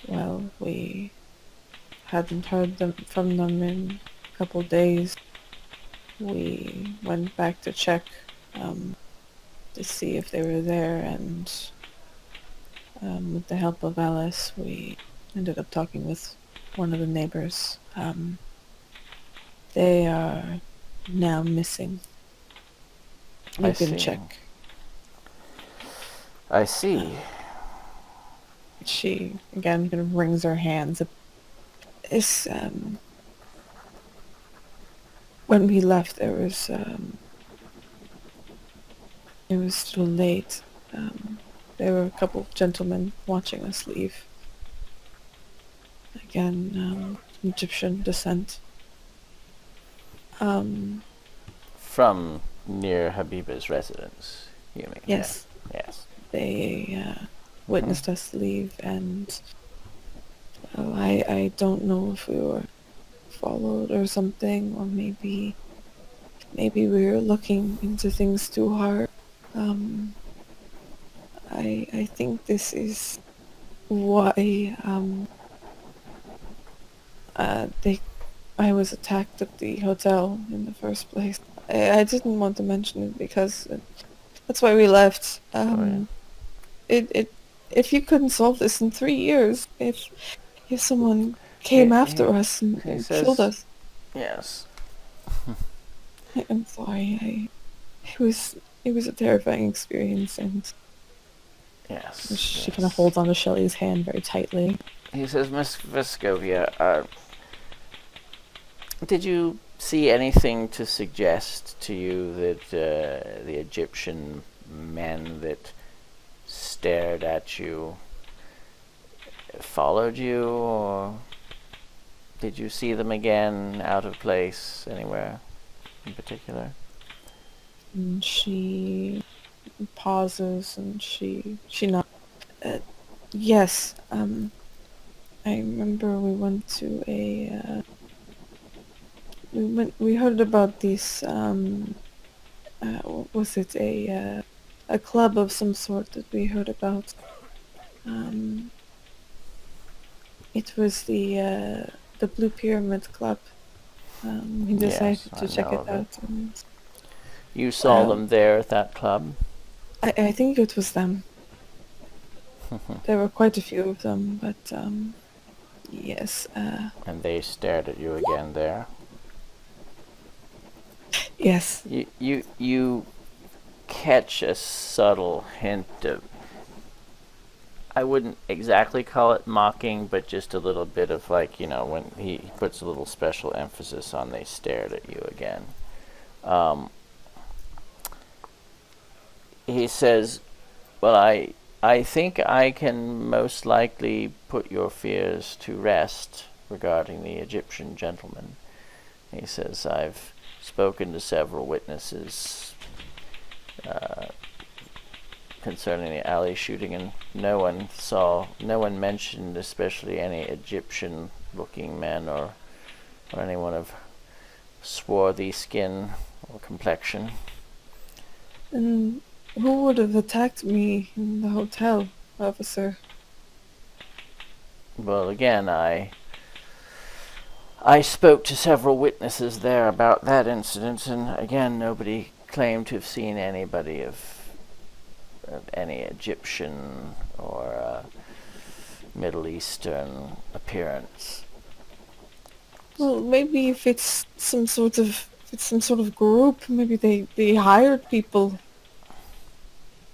well, we hadn't heard from them in a couple days. we went back to check to see if they were there, and with the help of Alice, we ended up talking with one of the neighbors. They are now missing. You I can see. check. I see. She again kind of wrings her hands. It's when we left, it was still late. There were a couple of gentlemen watching us leave. Again, Egyptian descent. From near Habiba's residence, you mean? Yes, Yeah. Yes. they witnessed us leave, and well, I don't know if we were followed or something, or maybe we were looking into things too hard. I think this is why I was attacked at the hotel in the first place. I didn't want to mention it because that's why we left. If you couldn't solve this in 3 years, if someone came after us and he killed says- us, Yes. I'm sorry. It was a terrifying experience, and Yes. she yes. kind of holds onto Shelley's hand very tightly. He says, Miss Vescovia, did you see anything to suggest to you that the Egyptian men that stared at you followed you, or did you see them again out of place anywhere in particular? And she pauses, and she nods. Yes, I remember we went to a we heard about this was it a club of some sort that we heard about. It was the Blue Pyramid Club. We decided Yes, to I check know it of it. out, and You saw Well- them there at that club? I think it was them. There were quite a few of them, but yes, And they stared at you again there? yes. You catch a subtle hint of, I wouldn't exactly call it mocking, but just a little bit of, like, when he puts a little special emphasis on they stared at you again. He says, well, I think I can most likely put your fears to rest regarding the Egyptian gentleman. He says, I've spoken to several witnesses concerning the alley shooting, and no one mentioned especially any Egyptian-looking men or anyone of swarthy skin or complexion. And who would have attacked me in the hotel, officer? Well, again, I spoke to several witnesses there about that incident, and again, nobody claimed to have seen anybody of any Egyptian or Middle Eastern appearance. Well, maybe if it's some sort of group, maybe they hired people.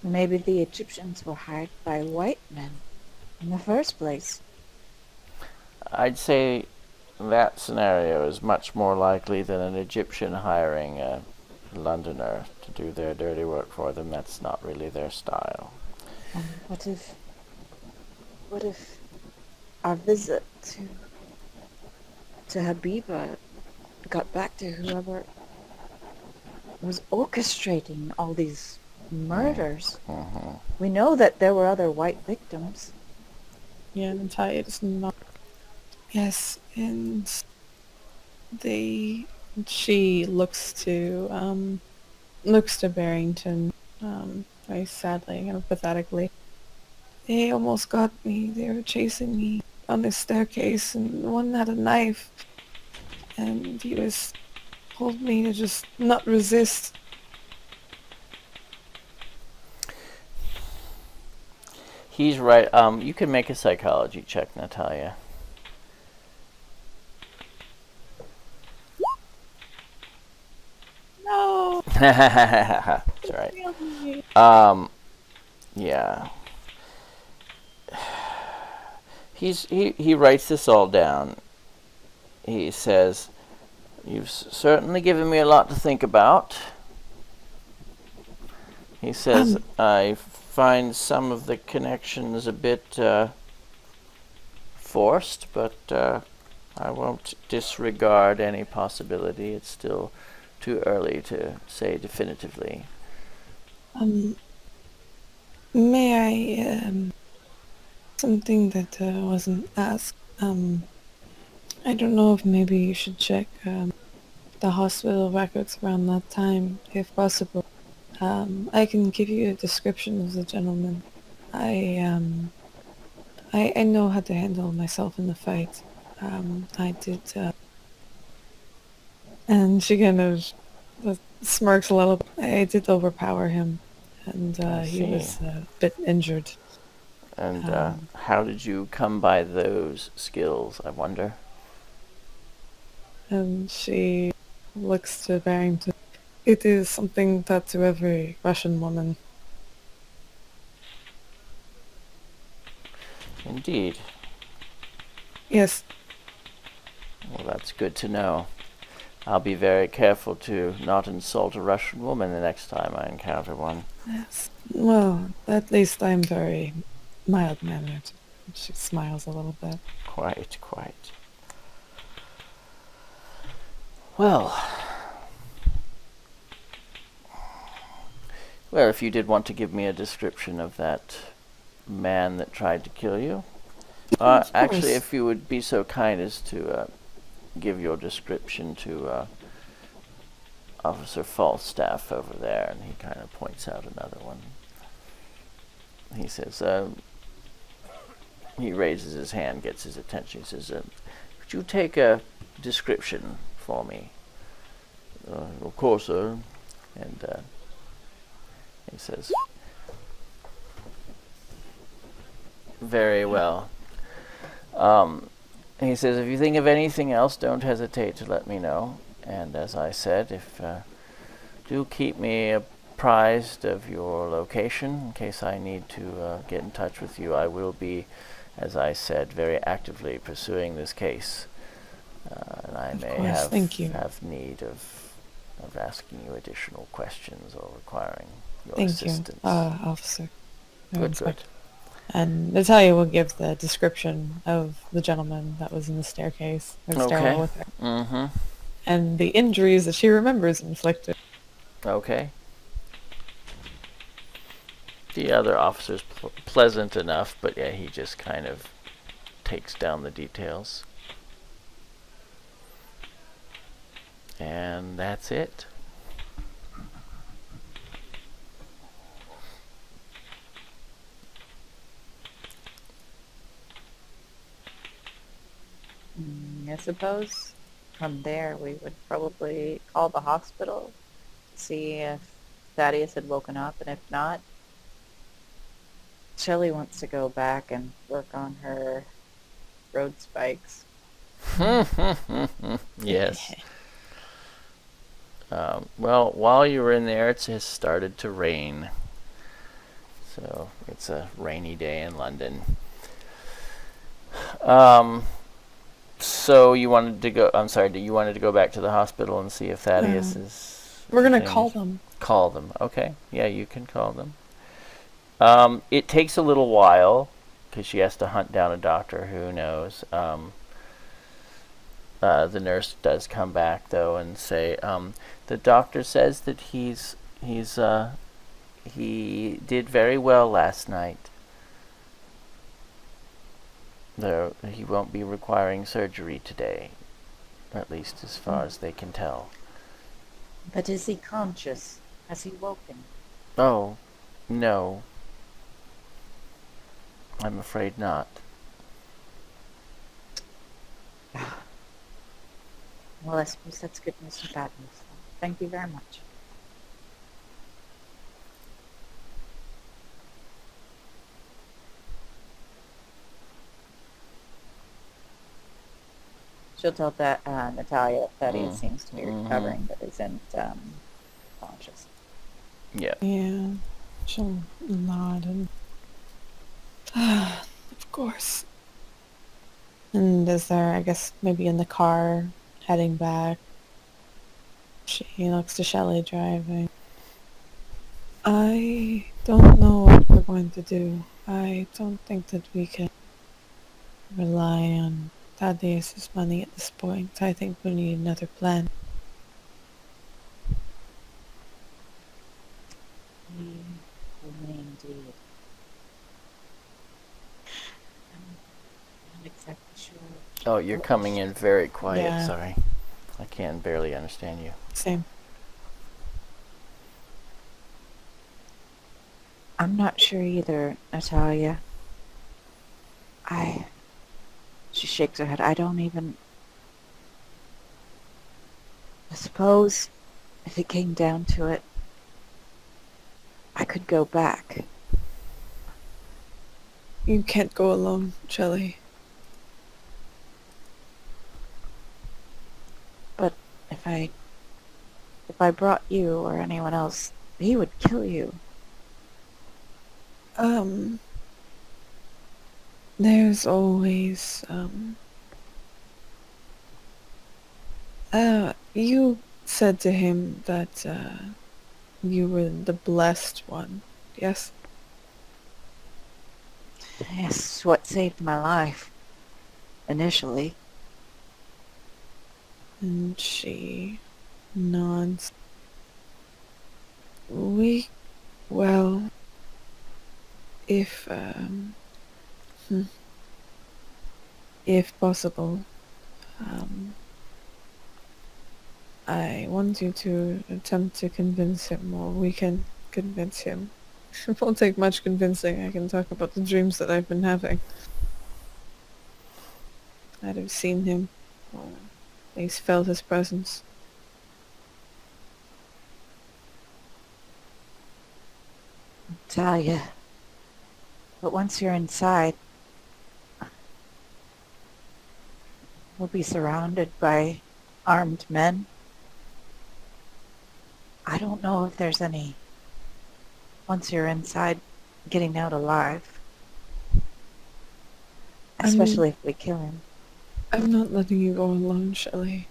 Maybe the Egyptians were hired by white men in the first place. I'd say that scenario is much more likely than an Egyptian hiring a Londoner to do their dirty work for them. That's not really their style. And what if our visit to Habiba got back to whoever was orchestrating all these murders? Mm-hmm. We know that there were other white victims. Yeah, Natalya does not. Yes, and she looks to Barrington, very sadly, kind of pathetically. They almost got me. They were chasing me on the staircase, and one had a knife, and he was told me to just not resist. He's right. You can make a psychology check, Natalya. No. That's right. Failed me. Yeah. He writes this all down. He says, "You've certainly given me a lot to think about." He says, "I find some of the connections a bit forced, but I won't disregard any possibility. It's still too early to say definitively." May I, something that wasn't asked. I don't know if maybe you should check the hospital records around that time, if possible. I can give you a description of the gentleman. I know how to handle myself in the fight. I did, and she kind of smirks a little. I did overpower him, and I he see. was a bit injured. And how did you come by those skills, I wonder? And she looks to Barrington. It is something taught to every Russian woman. Indeed. Yes, Well, that's good to know. I'll be very careful to not insult a Russian woman the next time I encounter one. yes. Well, at least I'm very mild-mannered. She smiles a little bit. Quite, quite. Well, if you did want to give me a description of that man that tried to kill you. Of Actually, course. if you would be so kind as to give your description to Officer Falstaff over there, and he kind of points out another one. He says, he raises his hand, gets his attention. He says, "Could you take a description for me?" "Of course, sir." And he says, "Very well." He says, "If you think of anything else, don't hesitate to let me know. And as I said, if do keep me apprised of your location in case I need to get in touch with you. I will be, as I said, very actively pursuing this case, and I Of may course, thank you. have need of asking you additional questions or requiring your Thank assistance." you, officer. Or Good, inspector. good. And Natalia will give the description of the gentleman that was in the staircase, or stairwell Okay. with her, Mm-hmm. and the injuries that she remembers inflicted. Okay. The other officer's pleasant enough, but yeah, he just kind of takes down the details. And that's it. I suppose from there we would probably call the hospital, see if Thaddeus had woken up, and if not, Shelley wants to go back and work on her road spikes. Yes. Well, while you were in there, it has started to rain. So it's a rainy day in London. So you wanted to go? I'm sorry. You wanted to go back to the hospital and see if Thaddeus is? We're gonna things- call them. Call them. Okay. Yeah, you can call them. It takes a little while because she has to hunt down a doctor. Who knows? The nurse does come back though and say, the doctor says that he did very well last night. Though he won't be requiring surgery today, at least as far as they can tell. But is he conscious? Has he woken? Oh, no. I'm afraid not. Well, I suppose that's good news and bad news. Thank you very much. She'll tell that Natalya that Thaddeus seems to be recovering, but isn't conscious. Yeah. Yeah. She'll nod and... of course. And is there, I guess, maybe in the car, heading back, she looks to Shelley driving. I don't know what we're going to do. I don't think that we can rely on Thaddeus' money at this point. I think we need another plan. We may indeed. I'm not exactly sure. Oh, you're coming in very quiet. Yeah. Sorry. I can barely understand you. Same. I'm not sure either, Natalya. She shakes her head. I suppose if it came down to it, I could go back. You can't go alone, Shelley. But if I brought you or anyone else, he would kill you. There's always, you said to him that, you were the blessed one, yes? Yes, what saved my life. Initially. And she nods. Well, if possible, I want you to attempt to convince him, or we can convince him. It won't take much convincing. I can talk about the dreams that I've been having. I'd have seen him, or at least felt his presence. Talia. But once you're inside, we'll be surrounded by armed men. I don't know if there's any, once you're inside, getting out alive. Especially if we kill him. I'm not letting you go alone, Shelley.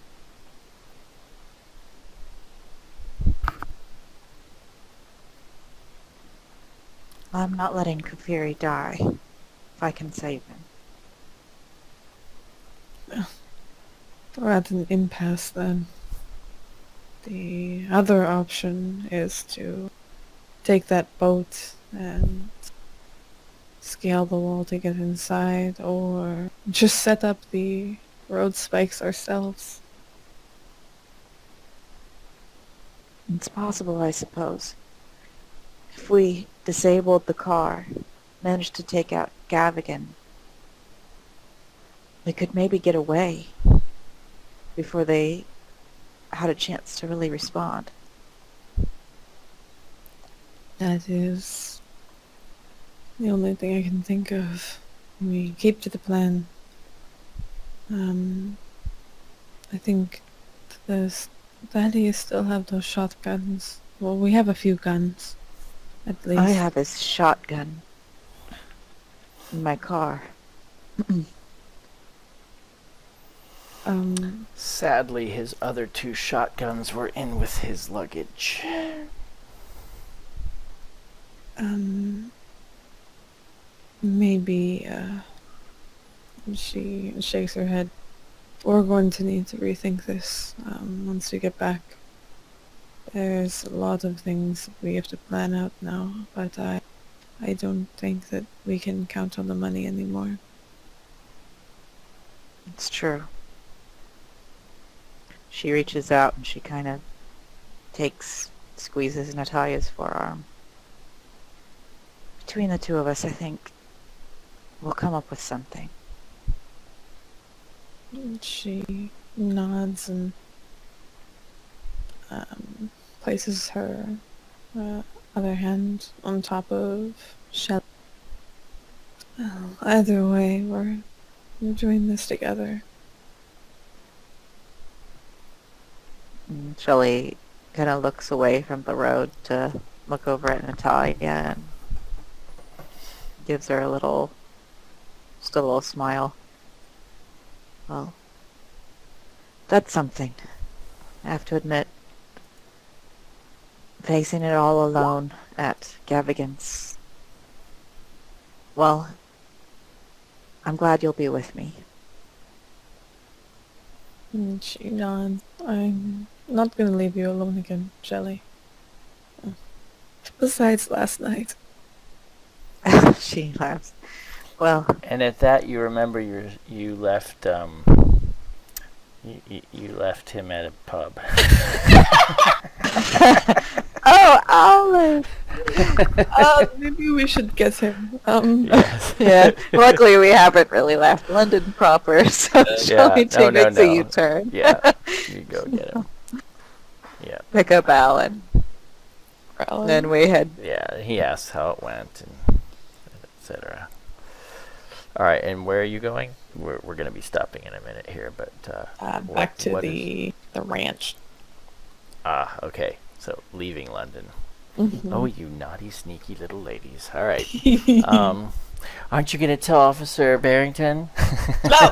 I'm not letting Kafiri die, if I can save him. We're at an impasse then. The other option is to take that boat and scale the wall to get inside, or just set up the road spikes ourselves. It's possible, I suppose. If we disabled the car, managed to take out Gavigan, we could maybe get away before they had a chance to really respond. That is the only thing I can think of. We keep to the plan. I think Thaddeus still have those shotguns. Well, we have a few guns, at least. I have his shotgun in my car. Sadly, his other 2 shotguns were in with his luggage. Maybe, she shakes her head. We're going to need to rethink this, once we get back. There's a lot of things we have to plan out now, but I don't think that we can count on the money anymore. It's true. She reaches out and she kind of squeezes Natalya's forearm. Between the two of us, I think we'll come up with something. She nods and places her other hand on top of Shelley. Well, either way, we're doing this together. And Shelley kind of looks away from the road to look over at Natalia and gives her just a little smile. Well, that's something. I have to admit, facing it all alone at Gavigan's. Well, I'm glad you'll be with me. And she nods. I'm not gonna leave you alone again, Shelley. Besides last night. She laughs. Well, And at that, you remember you left you left him at a pub. oh, Olive! Maybe we should get him. Yes. Yeah, luckily we haven't really left London proper, so Shelley takes a U-turn. Yeah, you go get him. Yeah. Pick up Alan. Then we head. Yeah, he asks how it went, and etc. All right, and where are you going? We're going to be stopping in a minute here, but back to the ranch. Okay. So leaving London. Mm-hmm. Oh, you naughty, sneaky little ladies! All right. Aren't you going to tell Officer Barrington? No.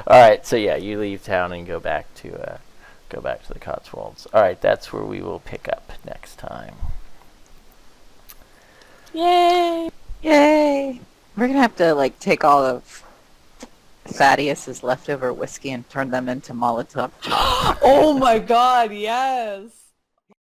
All right. So yeah, you leave town and go back to the Cotswolds. All right, that's where we will pick up next time. Yay! Yay! We're gonna have to take all of Thaddeus's leftover whiskey and turn them into Molotov. Oh my god, yes!